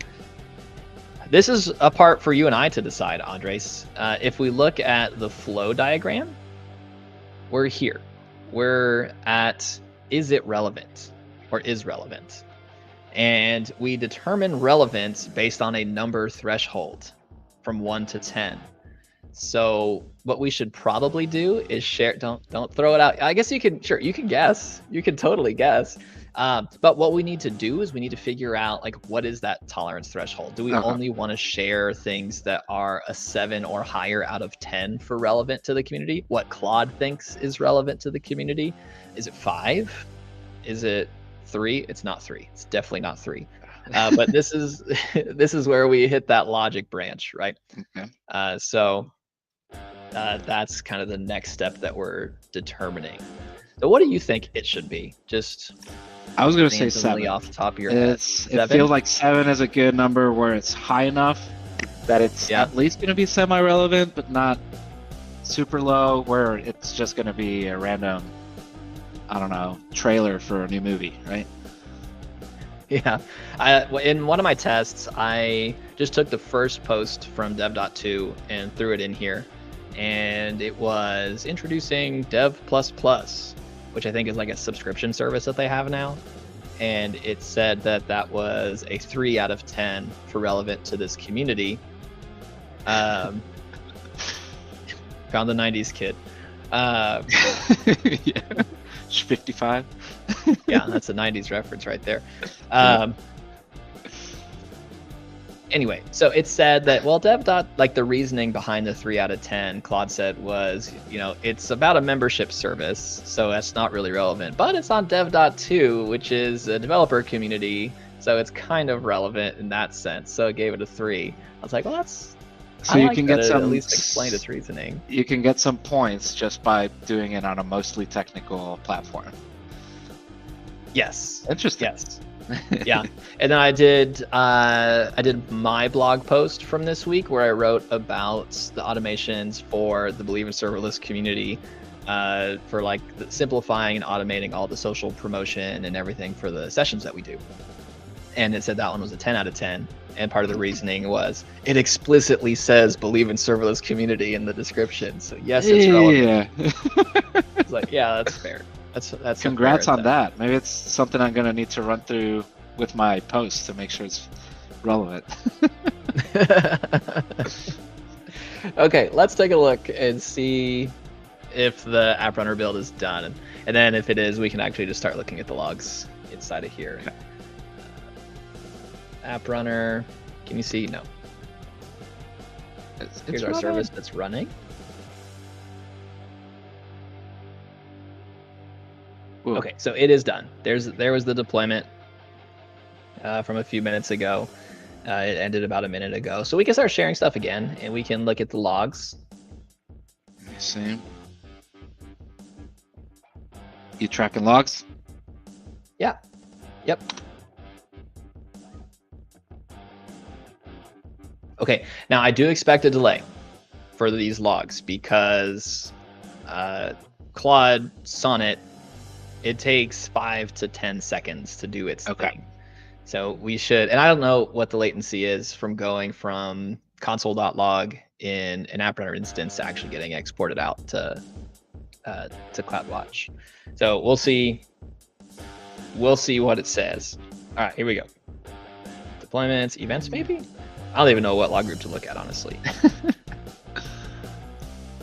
this is a part for you and I to decide, Andres. If we look at the flow diagram, we're here. We're at, is it relevant or is relevant? And we determine relevance based on a number threshold from 1 to 10. So what we should probably do is share, don't throw it out. I guess you can, sure, you can guess. You can totally guess. But what we need to do is we need to figure out, like, what is that tolerance threshold? Do we only want to share things that are a 7 or higher out of 10 for relevant to the community? What Claude thinks is relevant to the community? Is it 5? Is it 3? It's not 3. It's definitely not 3. But this is this is where we hit that logic branch, right? Okay. So that's kind of the next step that we're determining. So what do you think it should be? Just I was going to say 7 off the top of your head. It feels like 7 is a good number where it's high enough that it's at least going to be semi-relevant, but not super low where it's just going to be a random, I don't know, trailer for a new movie, right? Yeah. In one of my tests, I just took the first post from dev.to and threw it in here. And it was introducing Dev++, which I think is like a subscription service that they have now. And it said that that was a 3 out of 10 for relevant to this community. Found the 90s kid. Yeah. 55. Yeah, that's a 90s reference right there. Anyway, so it said that, well, like the reasoning behind the 3 out of 10, Claude said was, you know, it's about a membership service, so that's not really relevant. But it's on dev.to, which is a developer community, so it's kind of relevant in that sense. So it gave it a 3. I was like, well, that's... So you can get some... at least explain its reasoning. You can get some points just by doing it on a mostly technical platform. Yes. Interesting. Yes. Yeah, and then I did my blog post from this week where I wrote about the automations for the Believe in Serverless community, for like simplifying and automating all the social promotion and everything for the sessions that we do. And it said that one was a 10 out of 10. And part of the reasoning was it explicitly says Believe in Serverless community in the description. So yes, it's relevant. Yeah. It's like, yeah, that's fair. That's congrats on that. Maybe it's something I'm gonna need to run through with my post to make sure it's relevant. Okay, let's take a look and see if the AppRunner build is done, and then if it is, we can actually just start looking at the logs inside of here. Okay. AppRunner, can you see? No. Here's our service that's running. Ooh. Okay, so it is done. There was the deployment from a few minutes ago. It ended about a minute ago. So we can start sharing stuff again, and we can look at the logs. Let me see. You tracking logs? Yeah. Yep. Okay, now I do expect a delay for these logs because Claude Sonnet, it takes 5 to 10 seconds to do its thing. So we should, and I don't know what the latency is from going from console.log in an AppRunner instance to actually getting exported out to CloudWatch. So we'll see. We'll see what it says. All right, here we go. Deployments, events, maybe? I don't even know what log group to look at, honestly.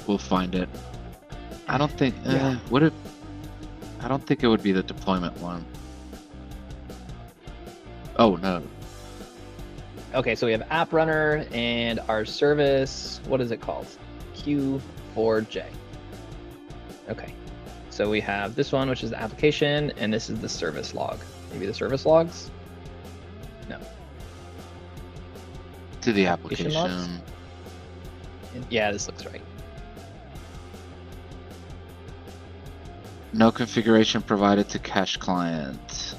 We'll find it. I don't think I don't think it would be the deployment one. Oh no. Okay, so we have AppRunner and our service. What is it called? Q4J. Okay, so we have this one, which is the application, and this is the service log. Maybe the service logs? No. To the application. Logs? Yeah, this looks right. No configuration provided to cache client.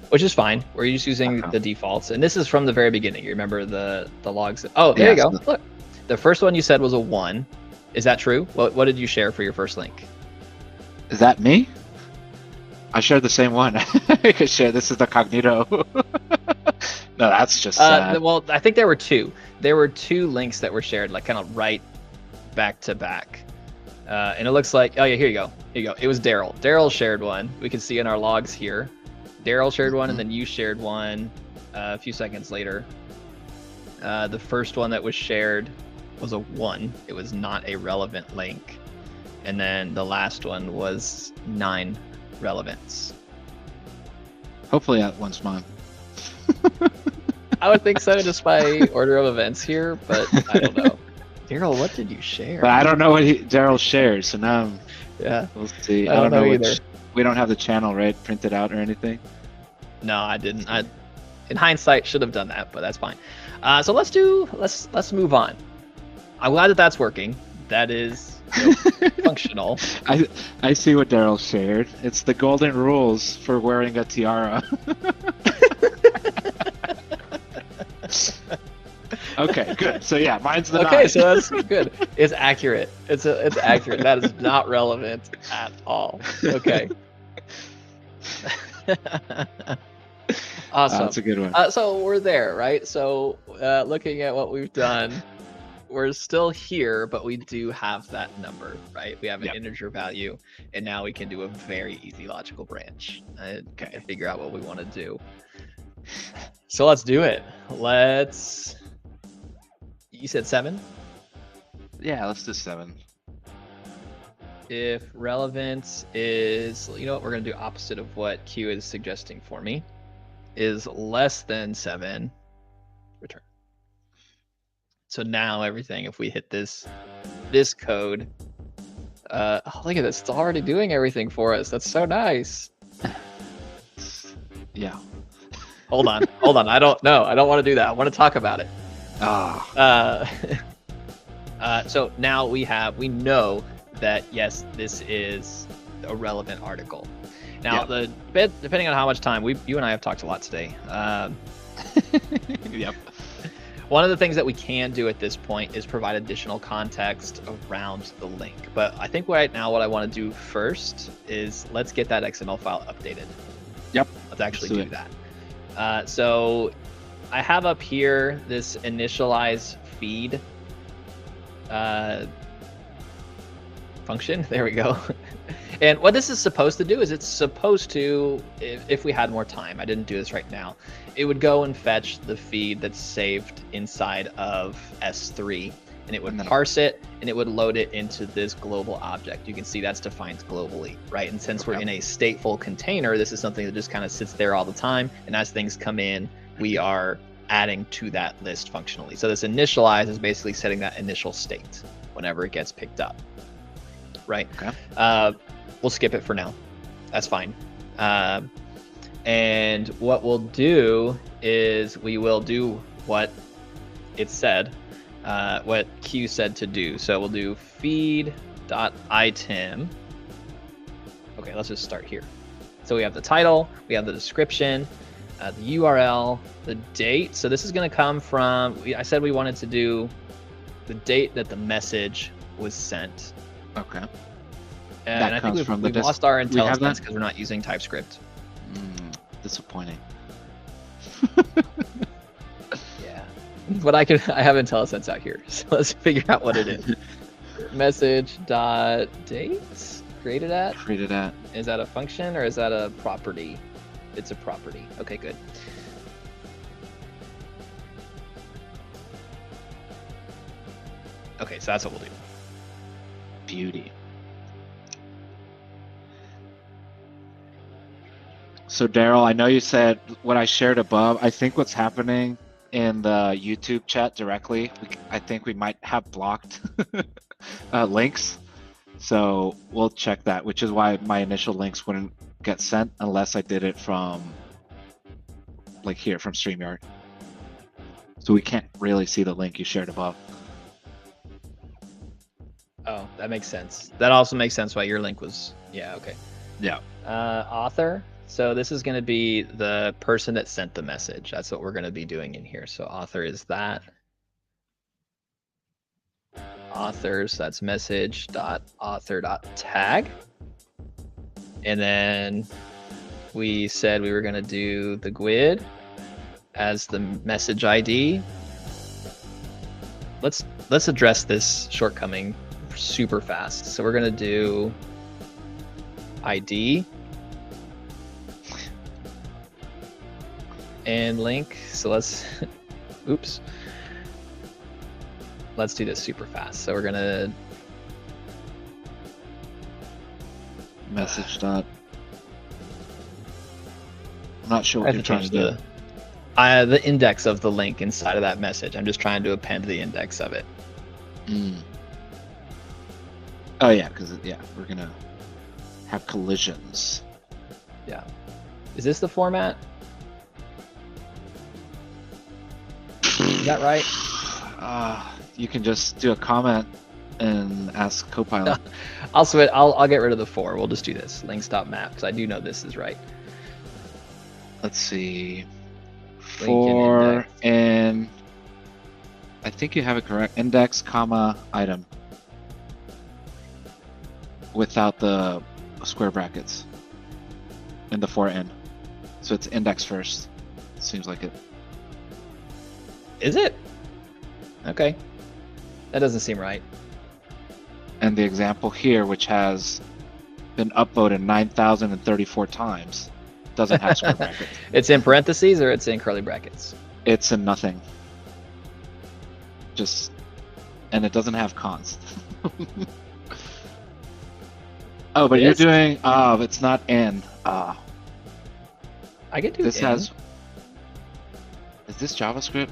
Which is fine. We're just using the defaults. And this is from the very beginning. You remember the logs? Oh, there you go. Look, the first one you said was a 1. Is that true? What did you share for your first link? Is that me? I shared the same one. I could share. This is the Cognito. No, that's just sad. Well, I think there were 2. There were 2 links that were shared, like kind of right back to back. And it looks like, oh yeah, here you go. Here you go. It was Daryl. Daryl shared one. We can see in our logs here. Daryl shared one, and then you shared one a few seconds later. The first one that was shared was a 1. It was not a relevant link. And then the last one was 9 relevance. Hopefully that one's mine. I would think so, just by order of events here, but I don't know. Daryl, what did you share? But I don't know what Daryl shared, so now we'll see. I don't know either. We don't have the channel printed out or anything. No, I didn't. In hindsight, should have done that, but that's fine. So let's move on. I'm glad that that's working. That is functional. I see what Daryl shared. It's the golden rules for wearing a tiara. Okay, good. So yeah, mine's the 9. Okay, so that's good. It's accurate. It's accurate. That is not relevant at all. Okay. Awesome. That's a good one. So we're there, right? So looking at what we've done, we're still here, but we do have that number, right? We have an integer value, and now we can do a very easy logical branch and figure out what we want to do. So let's do it. You said 7? Yeah, let's do 7. If relevance is, you know what, we're going to do opposite of what Q is suggesting for me, is less than 7, return. So now everything, if we hit this code, oh, look at this, it's already doing everything for us. That's so nice. Yeah. Hold on. I don't want to do that. I want to talk about it. So now we know that yes, this is a relevant article. Now depending on how much time you and I have talked a lot today. Yep. One of the things that we can do at this point is provide additional context around the link. But I think right now what I want to do first is let's get that XML file updated. Yep. Let's actually do that. So I have up here this initialize feed function. There we go. And what this is supposed to do is it's supposed to, if we had more time, I didn't do this right now, it would go and fetch the feed that's saved inside of S3, and it would parse it, and it would load it into this global object. You can see that's defined globally, right? And since we're in a stateful container, this is something that just kind of sits there all the time, and as things come in, we are adding to that list functionally. So this initialize is basically setting that initial state whenever it gets picked up, right? Okay. We'll skip it for now. That's fine. And what we'll do is we will do what it said, what Q said to do. So we'll do feed.item. Okay, let's just start here. So we have the title, we have the description, the URL, the date. So this is going to come from, I said we wanted to do the date that the message was sent. Okay. And I think we've lost our IntelliSense because we're not using TypeScript. Disappointing. Yeah. But I have IntelliSense out here. So let's figure out what it is. Message.date? Created at? Created at. Is that a function or is that a property? It's a property. Okay, good. Okay, so that's what we'll do. Beauty. So Daryl, I know you said what I shared above. I think what's happening in the YouTube chat directly, I think we might have blocked links. So we'll check that, which is why my initial links wouldn't get sent unless I did it from like here from StreamYard. So we can't really see the link you shared above. Oh, that makes sense. That also makes sense why your link was, yeah, okay. Yeah. Author. So this is going to be the person that sent the message. That's what we're going to be doing in here. So author is that. Authors, that's message.author.tag. And then we said we were going to do the GUID as the message ID. Let's address this shortcoming super fast. So we're going to do ID and link. So let's oops. Let's do this super fast. So we're gonna message dot. I'm not sure what you're trying to do. The index of the link inside of that message. I'm just trying to append the index of it. Oh yeah, because we're gonna have collisions. Yeah. Is this the format? Is that right? You can just do a comment and ask Copilot. I'll get rid of the for. We'll just do this links.map because I do know this is right. Let's see. Link For and I think you have it correct. Index, comma, item. Without the square brackets. And the for in. So it's index first. Seems like it. Is it? Okay. That doesn't seem right. And the example here, which has been upvoted 9,034 times, doesn't have square brackets. It's in parentheses or it's in curly brackets? It's in nothing. Just, and it doesn't have const. Oh, but you're doing, it's not in. I could do this in. Is this JavaScript?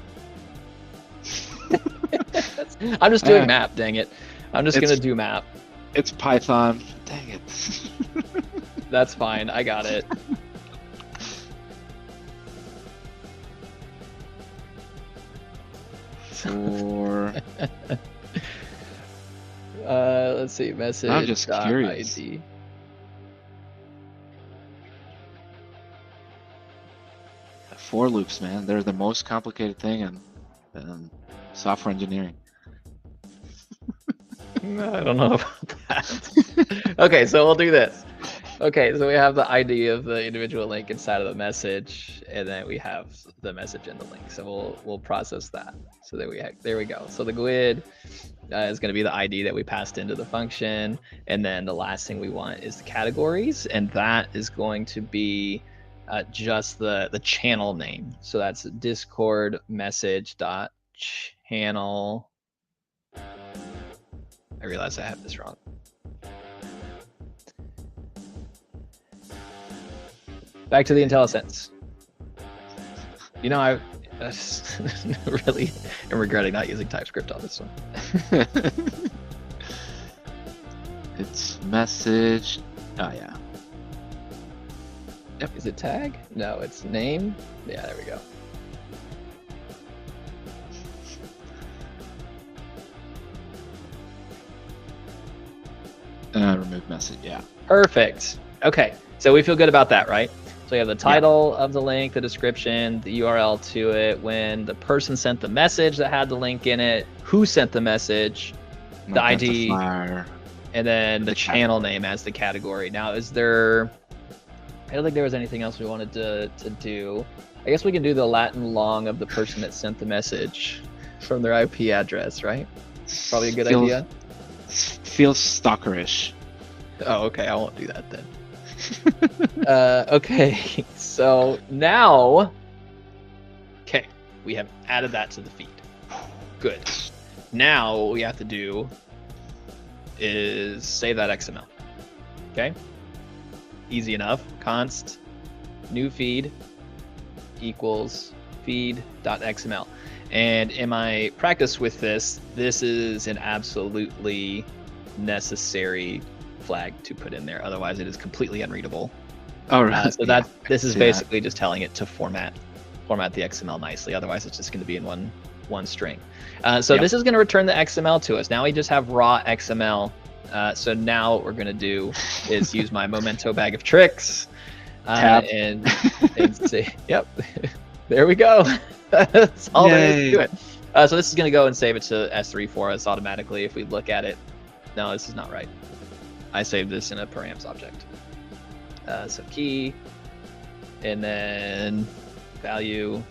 I'm just doing map, dang it. I'm just going to do map. It's Python. Dang it. That's fine. I got it. For... let's see. Message. I'm just curious. ID. For loops, man. They're the most complicated thing in software engineering. I don't know about that. Okay, so we'll do this. Okay, so we have the ID of the individual link inside of the message, and then we have the message in the link. So we'll process that. So there we go. So the GUID is going to be the ID that we passed into the function, and then the last thing we want is the categories, and that is going to be just the channel name. So that's Discord message dot channel. I realize I have this wrong. Back to the IntelliSense. You know, I really am regretting not using TypeScript on this one. It's message. Oh yeah. Yep. Is it tag? No, it's name. Yeah, there we go. Remove message. Yeah. Perfect. Okay, so we feel good about that, right? So we have the title of the link, the description, the URL to it, when the person sent the message that had the link in it, who sent the message, the ID, and then the channel name as the category. Now, is there... I don't think there was anything else we wanted to do. I guess we can do the Latin long of the person that sent the message from their IP address, right? Probably a good idea. Feels stalkerish. Oh, okay. I won't do that then. Okay, so now, okay, we have added that to the feed. Good. Now what we have to do is save that XML. Okay. Easy enough. Const new feed equals feed.xml. And in my practice with this, this is an absolutely necessary flag to put in there. Otherwise, it is completely unreadable. Oh, right. So this is basically just telling it to format the XML nicely. Otherwise, it's just going to be in one string. So this is going to return the XML to us. Now we just have raw XML. So now what we're going to do is use my Memento bag of tricks and say, yep, there we go. That's all there is to it. So this is going to go and save it to S3 for us automatically. If we look at it, no, this is not right. I saved this in a params object. So key, and then value.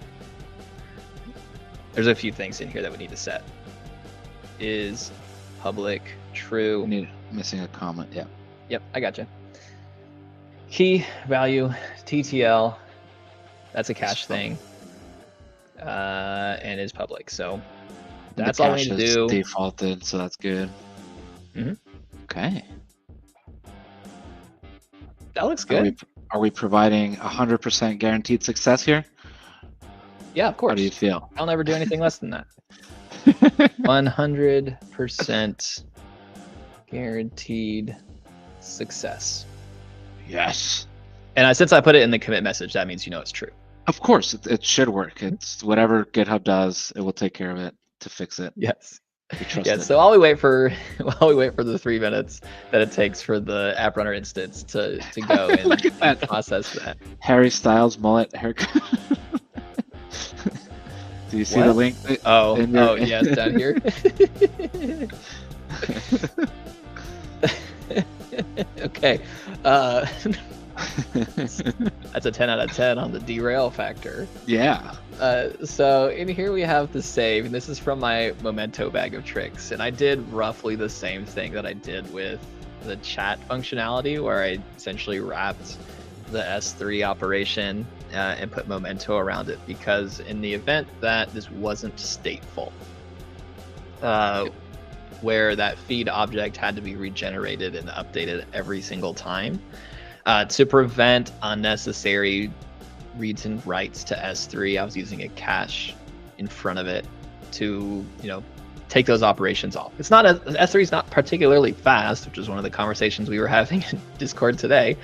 There's a few things in here that we need to set. Is public true. Missing a comment. Yeah. Yep, I gotcha. Key value TTL. That's a cache thing. And is public. So that's all we need to do. Defaulted, so that's good. Mm-hmm. Okay. That looks good. Are we providing 100% guaranteed success here? Yeah, of course. How do you feel? I'll never do anything less than that. 100% guaranteed success. Yes. And since I put it in the commit message, that means you know it's true. Of course, it should work. It's whatever GitHub does, it will take care of it to fix it. Yes. We trust Yeah. it. So while we wait for the 3 minutes that it takes for the AppRunner instance to go and process that. Harry Styles mullet haircut. Do you see the link? Yes, down here. Okay. That's a 10 out of 10 on the derail factor. Yeah. So in here we have the save, and this is from my Memento bag of tricks. And I did roughly the same thing that I did with the chat functionality, where I essentially wrapped the S3 operation and put Memento around it, because in the event that this wasn't stateful, where that feed object had to be regenerated and updated every single time, to prevent unnecessary reads and writes to S3, I was using a cache in front of it to, take those operations off. S3 is not particularly fast, which is one of the conversations we were having in Discord today.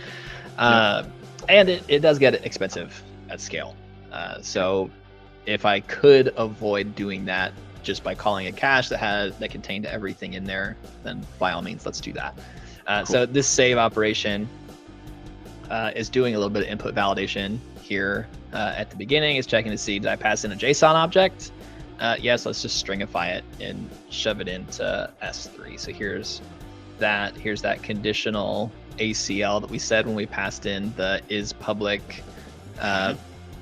And it does get expensive at scale. So if I could avoid doing that just by calling a cache that contained everything in there, then by all means, let's do that. Cool. So this save operation is doing a little bit of input validation here at the beginning. It's checking to see, did I pass in a JSON object? Yes, let's just stringify it and shove it into S3. So here's that conditional ACL that we said when we passed in the is public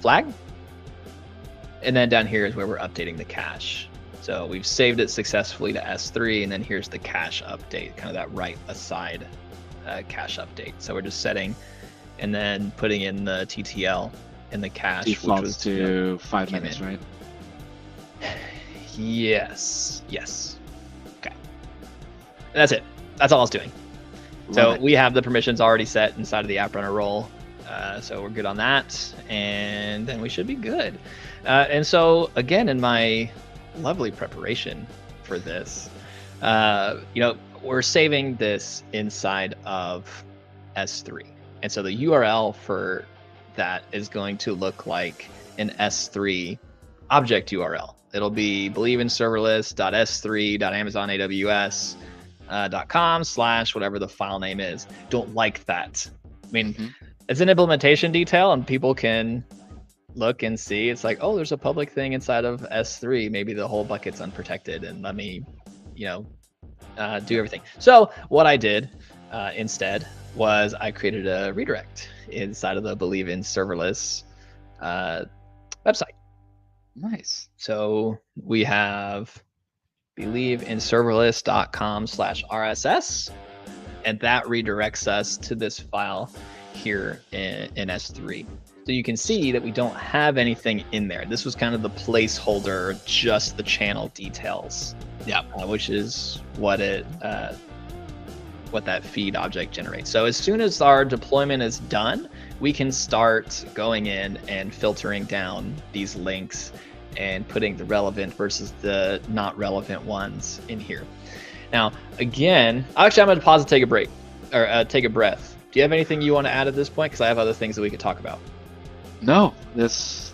flag. And then down here is where we're updating the cache. So we've saved it successfully to S3, and then here's the cache update, kind of that right aside cache update. So we're just setting and then putting in the TTL in the cache. Defaults which was to 5 minutes, right? Yes. Okay. That's it. That's all it's doing. So we have the permissions already set inside of the AppRunner role. So we're good on that. And then we should be good. And so, again, in my lovely preparation for this, we're saving this inside of S3. And so the URL for that is going to look like an S3 object URL. It'll be believeinserverless.s3.amazonaws.com/ whatever the file name is. Don't like that. I mean, it's an implementation detail, and people can look and see. It's like, oh, there's a public thing inside of S3. Maybe the whole bucket's unprotected, and let me, do everything. So what I did instead was I created a redirect inside of the Believe in Serverless website. Nice. So we have believeinserverless.com/RSS, and that redirects us to this file here in S3. So you can see that we don't have anything in there. This was kind of the placeholder, just the channel details. Yeah. Which is what what that feed object generates. So as soon as our deployment is done, we can start going in and filtering down these links and putting the relevant versus the not relevant ones in here. Now, again, actually, I'm going to pause and take a break, or take a breath. Do you have anything you want to add at this point? Because I have other things that we could talk about. No, this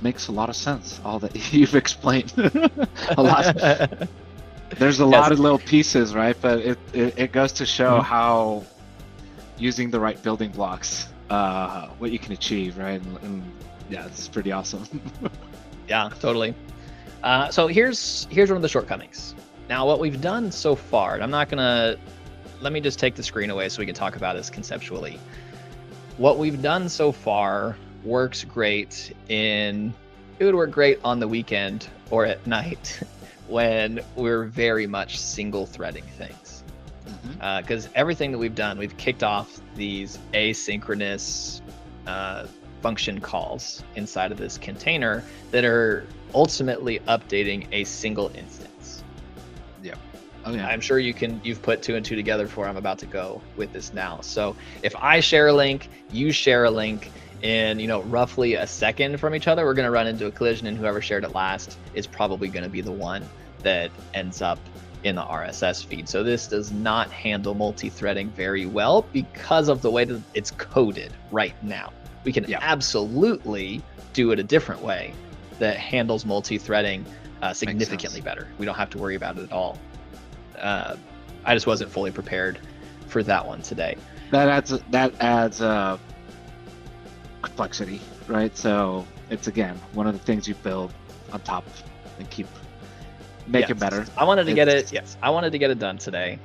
makes a lot of sense. All that you've explained. A lot. There's a lot of little pieces, right? But it goes to show how using the right building blocks, what you can achieve, right? And yeah, it's pretty awesome. Yeah, totally. So here's one of the shortcomings. Now, what we've done so far, and let me just take the screen away so we can talk about this conceptually. What we've done so far works great it would work great on the weekend or at night when we're very much single threading things. Because everything that we've done, we've kicked off these asynchronous function calls inside of this container that are ultimately updating a single instance. Yeah. Oh yeah. I'm sure you've put 2 and 2 together for where I'm about to go with this now. So if I share a link, you share a link in roughly a second from each other, we're going to run into a collision, and whoever shared it last is probably going to be the one that ends up in the RSS feed. So this does not handle multi-threading very well because of the way that it's coded right now. We can absolutely do it a different way that handles multi-threading significantly better. We don't have to worry about it at all. I just wasn't fully prepared for that one today. That adds complexity, right? So it's, again, one of the things you build on top and keep making better. I wanted to get it done today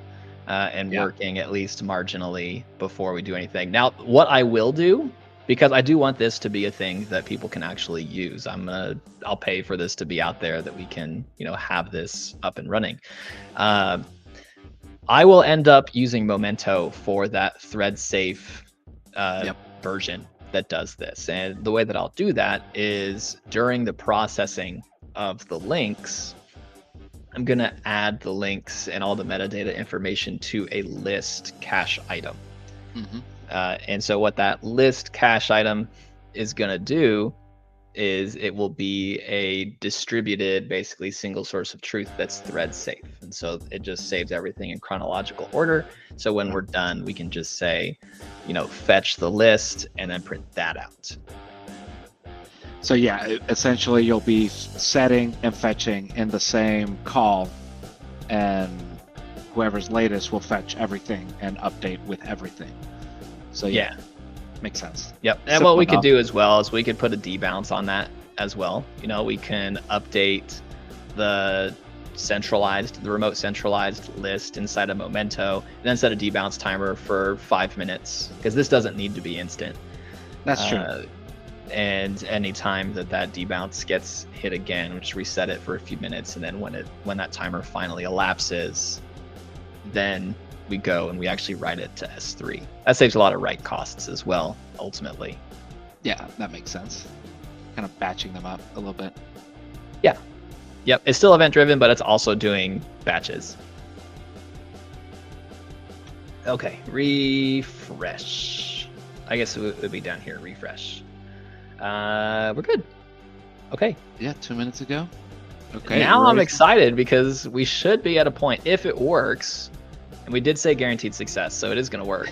and working at least marginally before we do anything. Now, what I will do, because I do want this to be a thing that people can actually use, I'll pay for this to be out there that we can have this up and running. I will end up using Memento for that thread safe version that does this. And the way that I'll do that is during the processing of the links, I'm going to add the links and all the metadata information to a list cache item. And so what that list cache item is going to do is it will be a distributed, basically single source of truth that's thread safe. And so it just saves everything in chronological order. So when we're done, we can just say, fetch the list and then print that out. So yeah, essentially you'll be setting and fetching in the same call, and whoever's latest will fetch everything and update with everything. So yeah. Makes sense. Yep. And what we could do as well is we could put a debounce on that as well. We can update the remote centralized list inside of Memento, and then set a debounce timer for 5 minutes, because this doesn't need to be instant. That's true. And anytime that debounce gets hit again, we just reset it for a few minutes, and then when that timer finally elapses, then we go and we actually write it to S3. That saves a lot of write costs as well, ultimately. Yeah, that makes sense. Kind of batching them up a little bit. Yeah. Yep. It's still event driven, but it's also doing batches. Okay. Refresh. I guess it would be down here. Refresh. We're good. Okay. Yeah, 2 minutes ago. Okay. Now I'm excited because we should be at a point, if it works. And we did say guaranteed success, so it is going to work.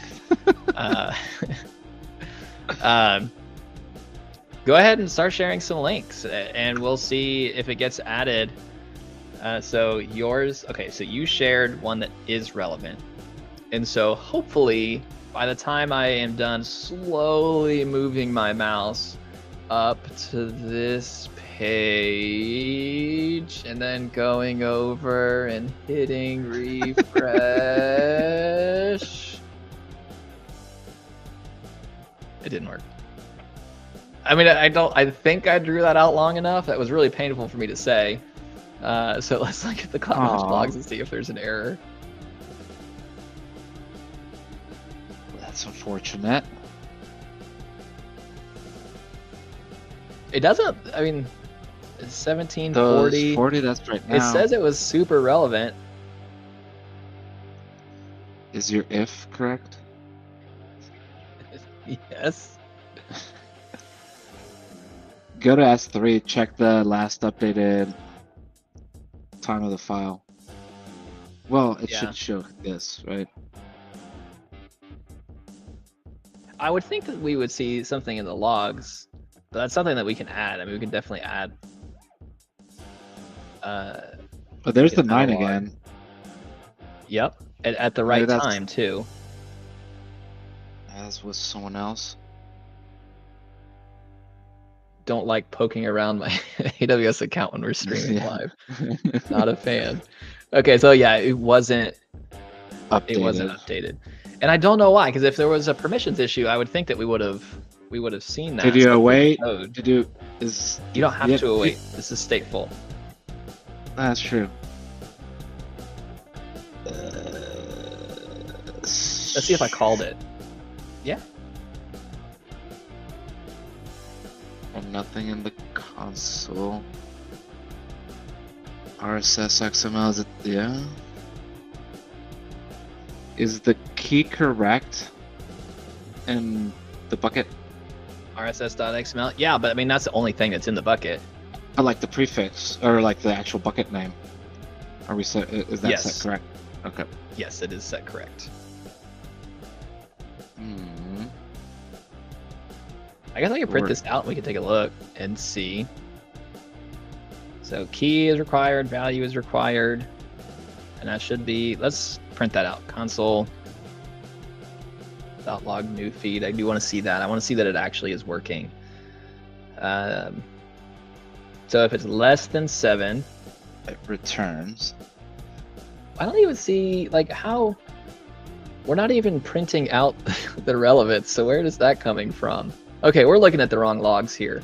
go ahead and start sharing some links, and we'll see if it gets added. So yours, okay, so you shared one that is relevant. And so hopefully by the time I am done slowly moving my mouse up to this page and then going over and hitting refresh. It didn't work. I mean, I think I drew that out long enough. That was really painful for me to say. So let's look at the CloudWatch logs and see if there's an error. That's unfortunate. It doesn't, I mean, it's 1740. 40, that's right now. It says it was super relevant. Is your if correct? Yes. Go to S3, check the last updated time of the file. Well, it should show this, right? I would think that we would see something in the logs, but that's something that we can add. I mean, we can definitely add. But there's the 9 again. Yep, at the right time too. As with someone else. Don't like poking around my AWS account when we're streaming live. Not a fan. Okay, so yeah, it wasn't updated. And I don't know why, because if there was a permissions issue, I would think that we would have seen that. Did you await? Did you? You don't have to await. This is stateful. That's true. Let's see if I called it. Yeah. And nothing in the console. RSS XML, is it? Yeah. Is the key correct in the bucket? RSS.xml? Yeah, but I mean, that's the only thing that's in the bucket. But like the prefix, or like the actual bucket name. Are we set? Is that set correct? Okay. Yes, it is set correct. I guess I can print this out and we can take a look and see. So key is required, value is required, and that should be, let's print that out. Console.log new feed. I do want to see that. I want to see that it actually is working. So if it's less than 7, it returns. I don't even see like how. We're not even printing out the relevance. So where is that coming from? Okay, we're looking at the wrong logs here.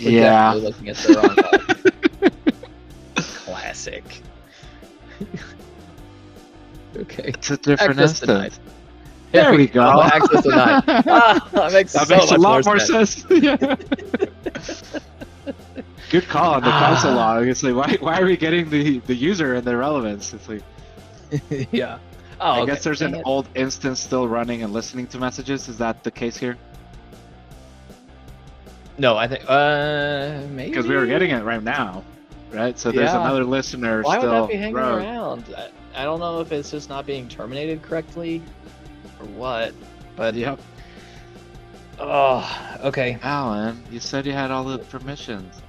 We're definitely looking at the wrong logs. Classic. Okay. It's a different instance. There we go. Oh, access denied. That makes a lot more sense. Yeah. Good call on the console log. It's like, why are we getting the user and the relevance? It's like, yeah. Oh, I guess there's an old instance still running and listening to messages. Is that the case here? No, I think maybe because we were getting it right now, right? So there's another listener. Why still would that be hanging around? I don't know if it's just not being terminated correctly or what, but yep. Oh, okay. Alan, you said you had all the permissions.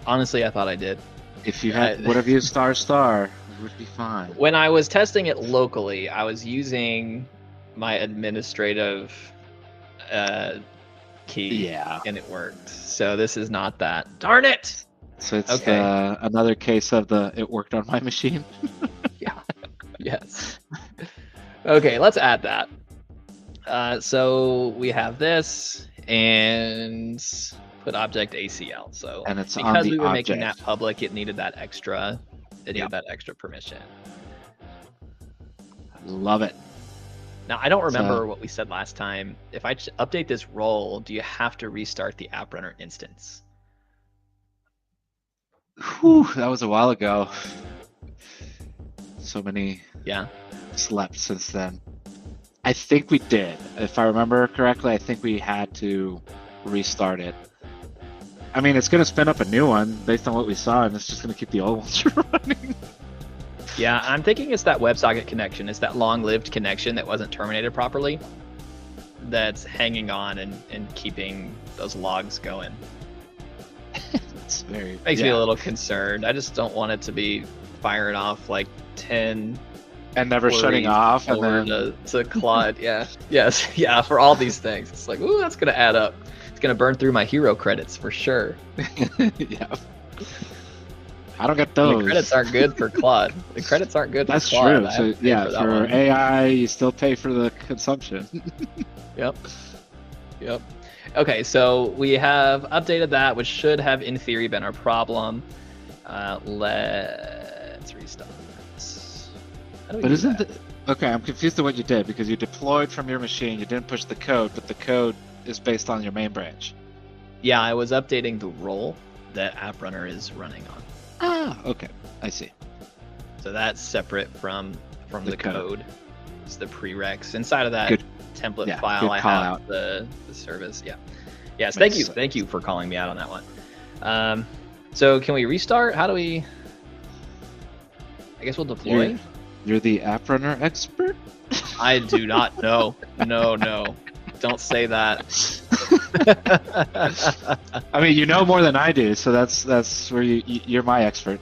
Honestly, I thought I did. If you had, would have used ***, it would be fine. When I was testing it locally, I was using my administrative key, and it worked. So this is not that. Darn it! So it's another case of it worked on my machine. Yeah. Yes. Okay, let's add that. So we have this and put object ACL. So and it's because on the we were object. making that public, it needed that extra. It needed that extra permission. Love it. Now I don't remember what we said last time. If I update this role, do you have to restart the AppRunner instance? Whew, that was a while ago. So many. Yeah. Slept since then. I think we did. If I remember correctly, I think we had to restart it. I mean, it's going to spin up a new one based on what we saw, and it's just going to keep the old ones running. Yeah, I'm thinking it's that WebSocket connection. It's that long-lived connection that wasn't terminated properly. that's hanging on and keeping those logs going. It's very Makes me a little concerned. I just don't want it to be firing off like 10 and never shutting queries off and over then to Claude. Yeah. Yes. Yeah. For all these things, it's like, ooh, that's gonna add up. It's gonna burn through my hero credits for sure. yeah. I don't get And those. the credits aren't good for Claude. The credits aren't good That's for Claude. true. I So have to pay yeah, for that for one. AI, you still pay for the consumption. Yep. Yep. Okay, so we have updated that, which should have, in theory, been our problem. Let's restart. How do we But do isn't that? okay? I'm confused to what you did because you deployed from your machine. You didn't push the code, but the code is based on your main branch. Yeah, I was updating the role that AppRunner is running on. Ah, okay. I see. So that's separate from The the code. code. It's the prereqs. Inside of that Good. template Yeah, file, good I call have out. the service. Yeah. Yes, Makes thank sense. you for calling me out on that one. So can we restart? How do we? I guess we'll deploy. You're the AppRunner expert. I do not know. No. Don't say that. I mean, you know more than I do, so that's where you're my expert.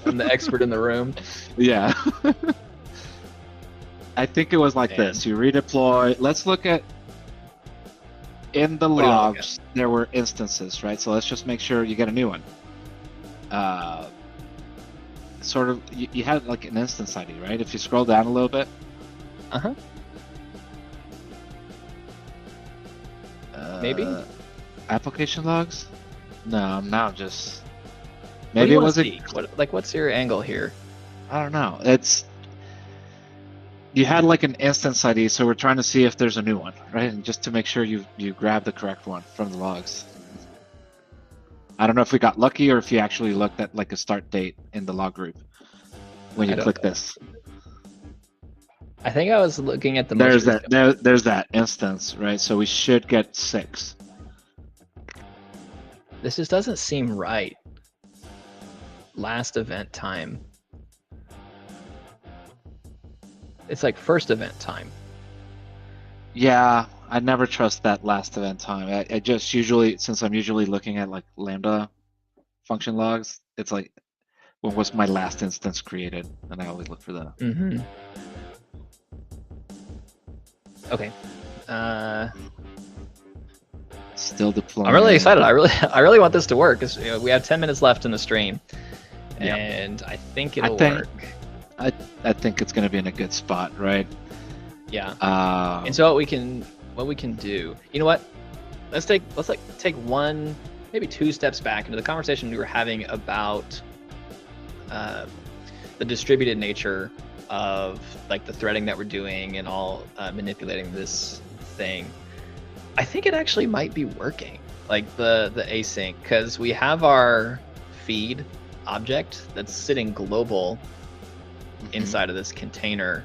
I'm the expert in the room. Yeah. I think it was like Man. this. You redeploy. Let's look at in the What do you wanna look logs. There were instances, right? So let's just make sure you get a new one. Sort of, you had like an instance ID, right? If you scroll down a little bit. Uh-huh. Maybe? Application logs? No, now just What do maybe you it wanna wasn't. see? What's your angle here? I don't know. It's you had like an instance ID, so we're trying to see if there's a new one, right? And just to make sure you grab the correct one from the logs. I don't know if we got lucky or if you actually looked at like a start date in the log group when you I don't click know. this. I think I was looking at the There's most that. There's that instance, right? So we should get 6. This just doesn't seem right. Last event time. It's like first event time. Yeah, I never trust that last event time. I just usually, since I'm usually looking at like Lambda function logs, it's like, when was my last instance created? And I always look for that. Mm-hmm. Okay. Still deploying. I'm really excited. I really want this to work. 'Cause, we have 10 minutes left in the stream, Yeah. and I think I it'll think- work. I think it's going to be in a good spot, right? Yeah. And And so what we can do, you know what? Let's take one, maybe 2 steps back into the conversation we were having about the distributed nature of like the threading that we're doing and all manipulating this thing. I think it actually might be working, like the async, because we have our feed object that's sitting global inside of this container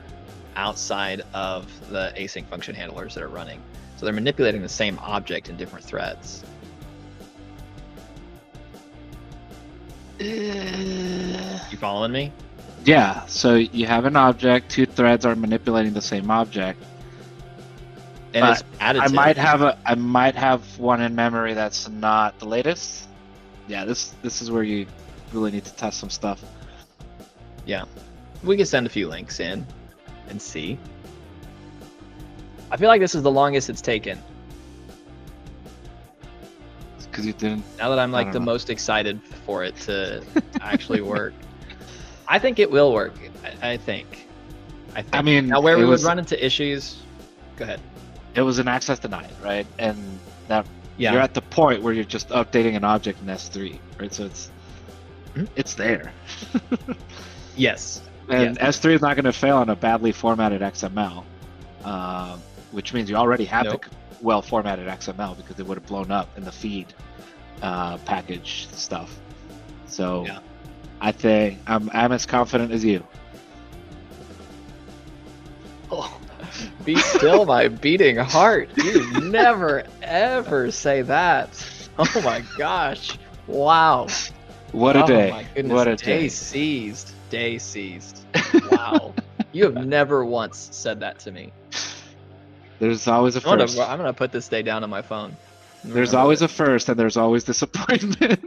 outside of the async function handlers that are running. So they're manipulating the same object in different threads. You following me? yeah, so you have an object, 2 threads are manipulating the same object. And But it's additive. I might have one in memory that's not the latest. Yeah, this is where you really need to test some stuff. Yeah. We can send a few links in and see. I feel like this is the longest it's taken. Because you didn't. Now that I'm I like don't the know. most excited for it to actually work. I think it will work. I think. I mean, now where it we would was- run into issues. Go ahead. It was an access denied, right? And that Yeah. you're at the point where you're just updating an object in S3, right? So it's there. Yes. And Yes. S3 is not going to fail on a badly formatted XML, which means you already have Nope. the well formatted XML because it would have blown up in the feed package stuff. So Yeah. I think I'm as confident as you. Oh, be still, my beating heart. You never ever say that. Oh my gosh. Wow. What a Oh day! my goodness. What a Day day! seized. Day seized. Wow. You have never once said that to me. There's always a first. I'm gonna put this day down on my phone. There's always a first, and there's always disappointment.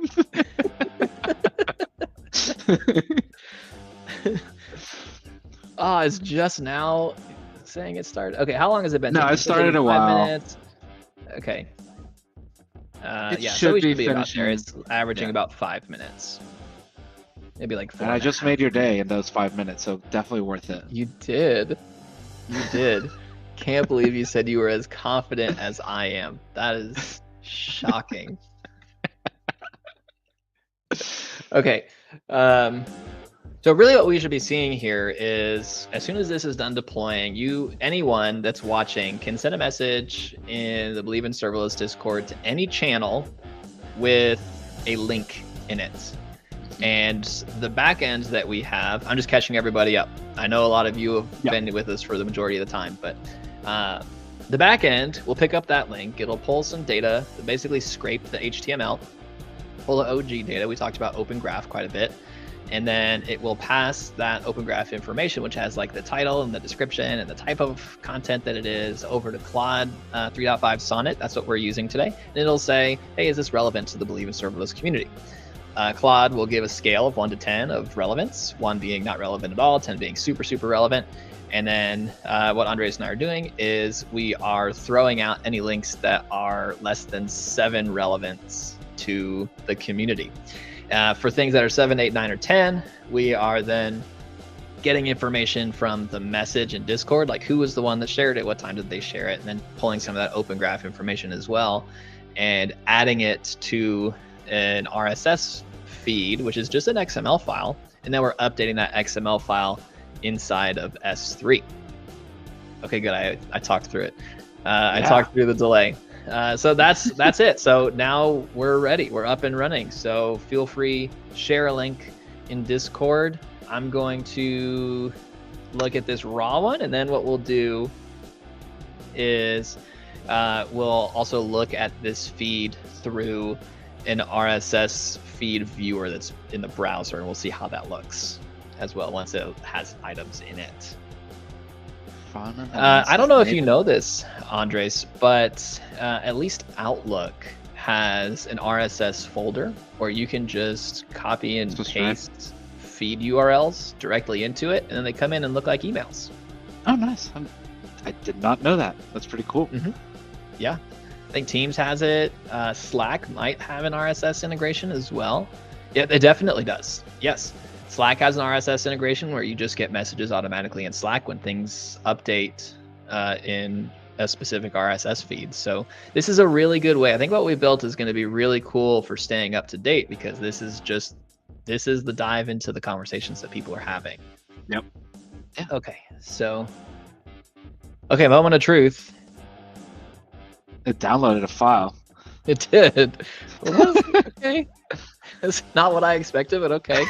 Oh, it's just now saying it started. Okay, how long has it been? No, it started a while. Minutes. Okay. It yeah, should so we be should be about there. finishing. It's averaging about 5 minutes. Maybe like 4. And I just made your day in those 5 minutes, so definitely worth it. You did. You did. Can't believe you said you were as confident as I am. That is shocking. Okay. So really what we should be seeing here is as soon as this is done deploying, anyone that's watching can send a message in the Believe in Serverless Discord to any channel with a link in it. And the backends that we have, I'm just catching everybody up. I know a lot of you have been with us for the majority of the time, but the backend will pick up that link. It'll pull some data, basically scrape the HTML, pull the OG data. We talked about Open Graph quite a bit. And then it will pass that Open Graph information, which has like the title and the description and the type of content that it is, over to Claude 3.5 Sonnet. That's what we're using today. And it'll say, hey, is this relevant to the Believe in Serverless community? Claude will give a scale of 1 to 10 of relevance, 1 being not relevant at all, 10 being super, super relevant. And then what Andres and I are doing is we are throwing out any links that are less than 7 relevance to the community. For things that are 7, 8, 9, or 10, we are then getting information from the message in Discord, like who was the one that shared it, what time did they share it, and then pulling some of that Open Graph information as well, and adding it to an RSS feed, which is just an XML file, and then we're updating that XML file inside of S3. Okay, good. I talked through it. I talked through the delay. So that's it. So now we're ready. We're up and running. So feel free, share a link in Discord. I'm going to look at this raw one, and then what we'll do is we'll also look at this feed through an RSS feed viewer that's in the browser, and we'll see how that looks as well once it has items in it. I don't know if you know this, Andres, but at least Outlook has an RSS folder where you can just copy and paste feed URLs directly into it, and then they come in and look like emails. Oh, nice. I did not know that. That's pretty cool. Mm-hmm. Yeah. I think Teams has it. Slack might have an RSS integration as well. Yeah, it definitely does. Yes. Slack has an RSS integration where you just get messages automatically in Slack when things update in a specific RSS feed. So this is a really good way. I think what we built is going to be really cool for staying up to date, because this is the dive into the conversations that people are having. Yep. Yeah. Okay. So, moment of truth. It downloaded a file. It did. Okay. It's not what I expected, but okay.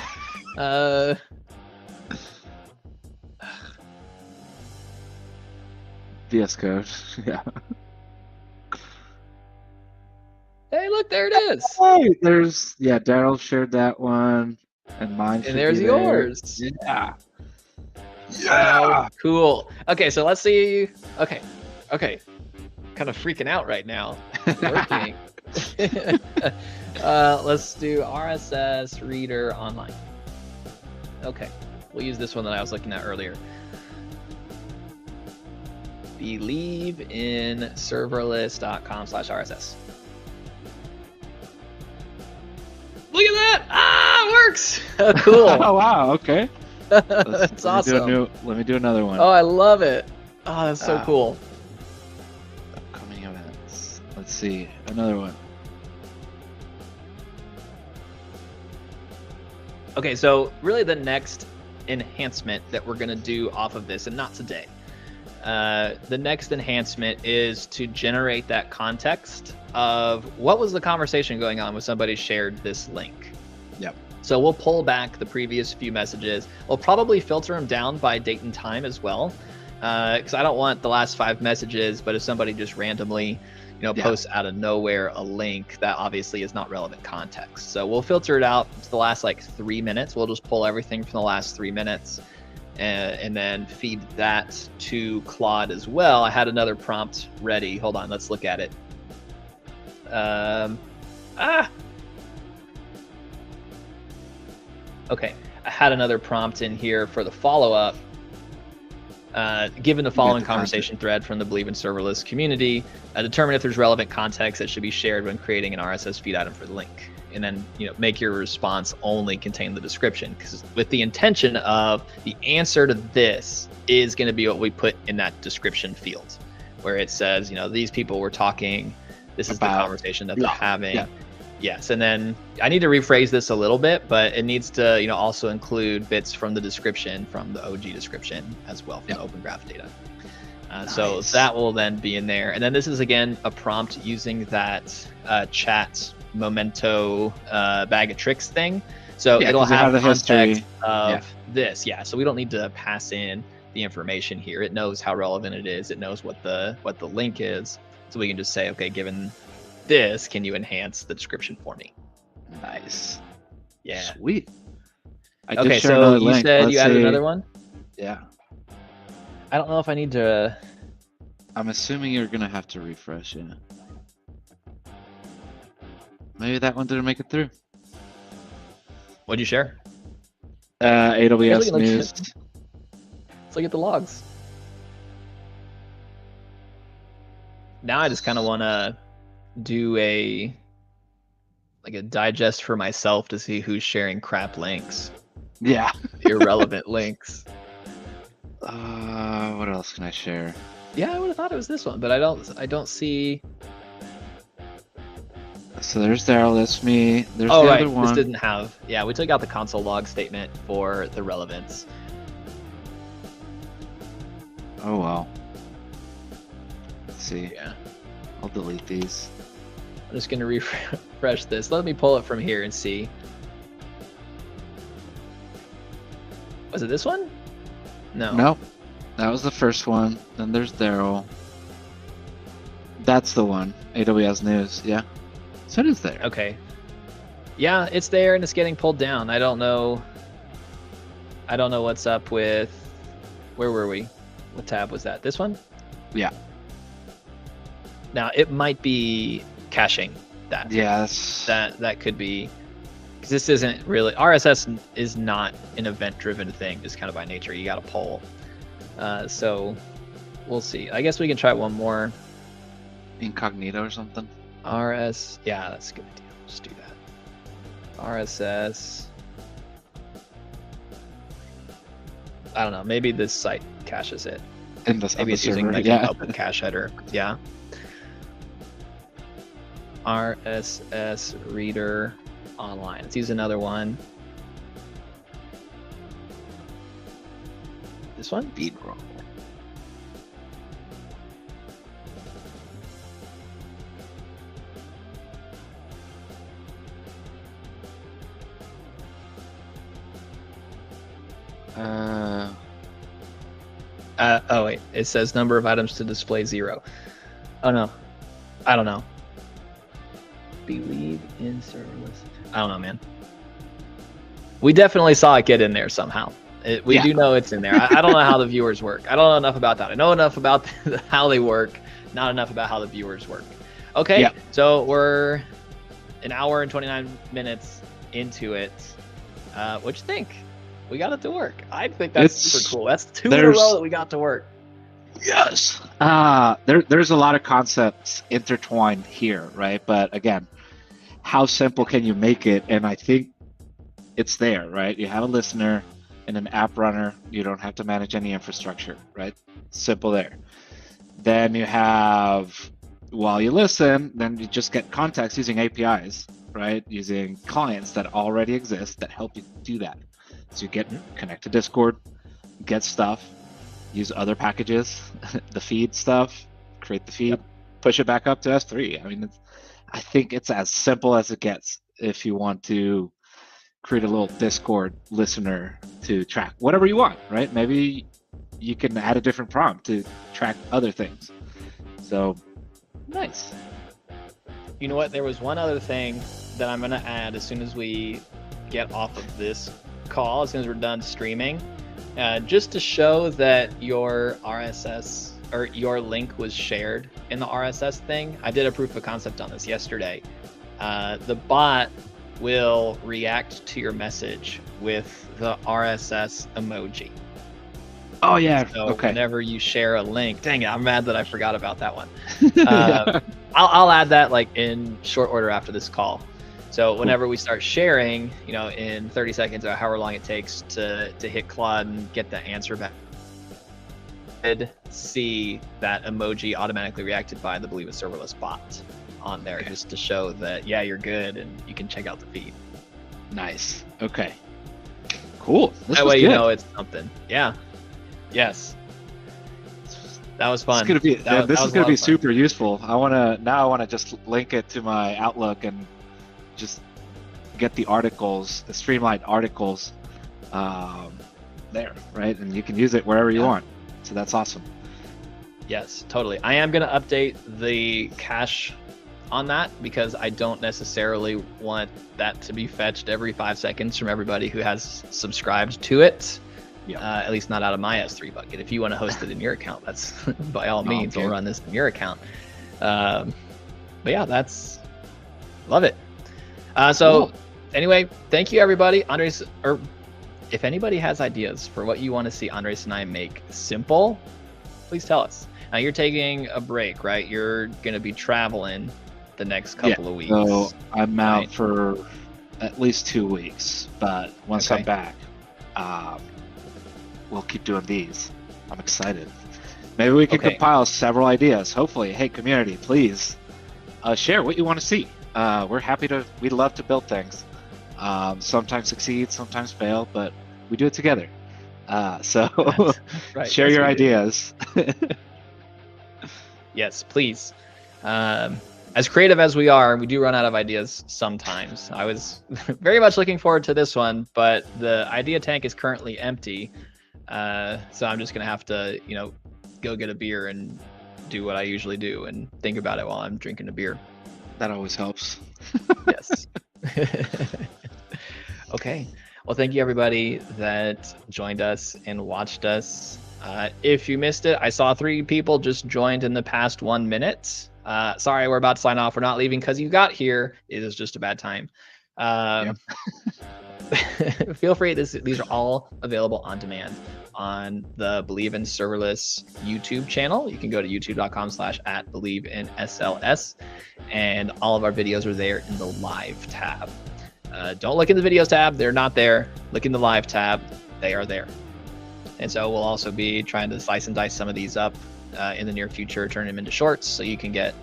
VS Code. Yeah. Hey, look, there it is. Hey, Daryl shared that one, and mine. And there's yours. Yeah. Yeah. Cool. Okay, so let's see. Okay. Kind of freaking out right now. Working. Let's do RSS reader online. Okay, we'll use this one that I was looking at earlier. BelieveInServerless.com/RSS. Look at that! Ah, it works! Cool. Oh, wow, okay. That's awesome. Let me do another one. Oh, I love it. Oh, that's so cool. Upcoming events. Let's see, another one. Okay, so really the next enhancement that we're going to do off of this, and not today, the next enhancement is to generate that context of what was the conversation going on when somebody shared this link. Yep. So we'll pull back the previous few messages. We'll probably filter them down by date and time as well, because I don't want the last 5 messages, but if somebody just randomly posts out of nowhere a link, that obviously is not relevant context. So we'll filter it out to the last like 3 minutes. We'll just pull everything from the last 3 minutes. and then feed that to Claude as well. I had another prompt ready. Hold on, let's look at it. Okay, I had another prompt in here for the follow-up. Given the following conversation thread from the Believe in Serverless community, determine if there's relevant context that should be shared when creating an RSS feed item for the link. And then, make your response only contain the description, because with the intention of the answer to this is going to be what we put in that description field, where it says, these people were talking, this is the conversation that they're having. Yeah. Yes, and then I need to rephrase this a little bit, but it needs to, also include bits from the description, from the OG description as well, from the Open Graph data. Nice. So that will then be in there. And then this is, again, a prompt using that chat memento bag of tricks thing. So it'll have the context of this. Yeah, so we don't need to pass in the information here. It knows how relevant it is. It knows what the link is. So we can just say, okay, given this, can you enhance the description for me? Nice. Yeah. Sweet. Okay, so you said you added another one? Yeah. I don't know if I need to... I'm assuming you're going to have to refresh it. Maybe that one didn't make it through. What'd you share? AWS news. Let's look at the logs. Now I just kind of want to do a digest for myself to see who's sharing crap links. Yeah. Irrelevant links. What else can I share? Yeah, I would have thought it was this one, but I don't see. So there's Daryl, that's me. There's the other one. This didn't have. Yeah, we took out the console log statement for the relevance. Oh well. Let's see. Yeah. I'll delete these. I'm just gonna refresh this. Let me pull it from here and see. Was it this one? No. Nope. That was the first one. Then there's Daryl. That's the one. AWS news. Yeah. So it is there. Okay. Yeah, it's there and it's getting pulled down. I don't know what's up with. Where were we? What tab was that? This one? Yeah. Now it might be caching that. Yes. That could be, because this isn't really, RSS is not an event-driven thing. Just kind of by nature, you got to poll. So we'll see. I guess we can try one more. Incognito or something. Yeah, that's a good idea. Let's do that. RSS. I don't know. Maybe this site caches it. Maybe it's using like an open cache header. Yeah. RSS reader online. Let's use another one. This one? Feed roll. Oh wait, it says number of items to display 0. Oh no, I don't know. Believe in serverless. I don't know, man. We definitely saw it get in there somehow. We do know it's in there. I don't know how the viewers work. I don't know enough about that. I know enough about how they work, not enough about how the viewers work. Okay, so we're an hour and 29 minutes into it. What'd you think? We got it to work. I think that's super cool. That's 2 in a row that we got to work. Yes. There's a lot of concepts intertwined here, right? But again, how simple can you make it? And I think it's there, right? You have a listener and an AppRunner. You don't have to manage any infrastructure, right? Simple there. Then you have, while you listen, then you just get context using APIs, right? Using clients that already exist that help you do that. So you connect to Discord, get stuff, use other packages, the feed stuff, create the feed, push it back up to S3. I mean, I think it's as simple as it gets if you want to create a little Discord listener to track whatever you want, right? Maybe you can add a different prompt to track other things. So, nice. You know what? There was one other thing that I'm going to add as soon as we get off of this call, as soon as we're done streaming. Just to show that your RSS or your link was shared in the RSS thing, I did a proof of concept on this yesterday. The bot will react to your message with the RSS emoji. Oh yeah. So okay. whenever you share a link, dang it, I'm mad that I forgot about that one. I'll add that like in short order after this call. So whenever we start sharing, in 30 seconds or however long it takes to hit Claude and get the answer back, see that emoji automatically reacted by the Believe in Serverless bot on there, just to show that, yeah, you're good and you can check out the feed. Nice. Okay. Cool. That way you know it's something. Yeah. Yes. That was fun. This is gonna be super useful. I wanna just link it to my Outlook and just get the articles, the streamlined articles, there, right? And you can use it wherever you want. So that's awesome. Yes, totally. I am gonna update the cache on that because I don't necessarily want that to be fetched every 5 seconds from everybody who has subscribed to it. At least not out of my S3 bucket. If you want to host it in your account, that's by all means, we'll run this in your account. But yeah, love it. So anyway, thank you everybody. Andres, or if anybody has ideas for what you want to see Andres and I make simple, please tell us. Now you're taking a break, right? You're going to be traveling the next couple of weeks. So I'm out for at least 2 weeks, but once I'm back, we'll keep doing these. I'm excited. Maybe we can compile several ideas. Hopefully, hey community, please share what you want to see. We'd love to build things. Sometimes succeed, sometimes fail, but we do it together. So share your ideas. Yes, please. As creative as we are, we do run out of ideas sometimes. I was very much looking forward to this one, but the idea tank is currently empty. So I'm just gonna have to, go get a beer and do what I usually do and think about it while I'm drinking a beer. That always helps. Yes. Okay. Well, thank you everybody that joined us and watched us. If you missed it, I saw 3 people just joined in the past 1 minute. Sorry, we're about to sign off. We're not leaving because you got here. It is just a bad time. Feel free. These are all available on demand on the Believe in Serverless YouTube channel. You can go to youtube.com/@BelieveInSLS, and all of our videos are there in the live tab. Don't look in the videos tab. They're not there. Look in the live tab. They are there. And so we'll also be trying to slice and dice some of these up in the near future, turn them into shorts so you can get,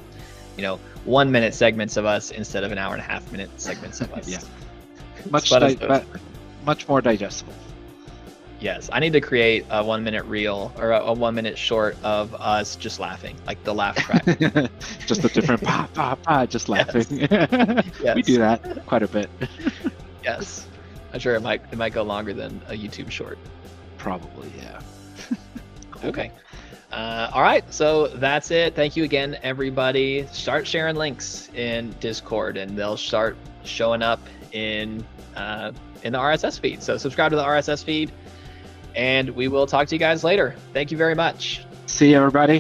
1 minute segments of us instead of an 1.5 minute segments of us. Yeah. Much more digestible. Yes, I need to create a 1 minute reel or a 1 minute short of us just laughing, like the laugh track. Just a different just laughing. Yes. We do that quite a bit. Yes, I'm sure it might go longer than a YouTube short. Probably, yeah. Cool. Okay. All right, so that's it. Thank you again, everybody. Start sharing links in Discord, and they'll start showing up in the RSS feed. So subscribe to the RSS feed, and we will talk to you guys later. Thank you very much. See you, everybody.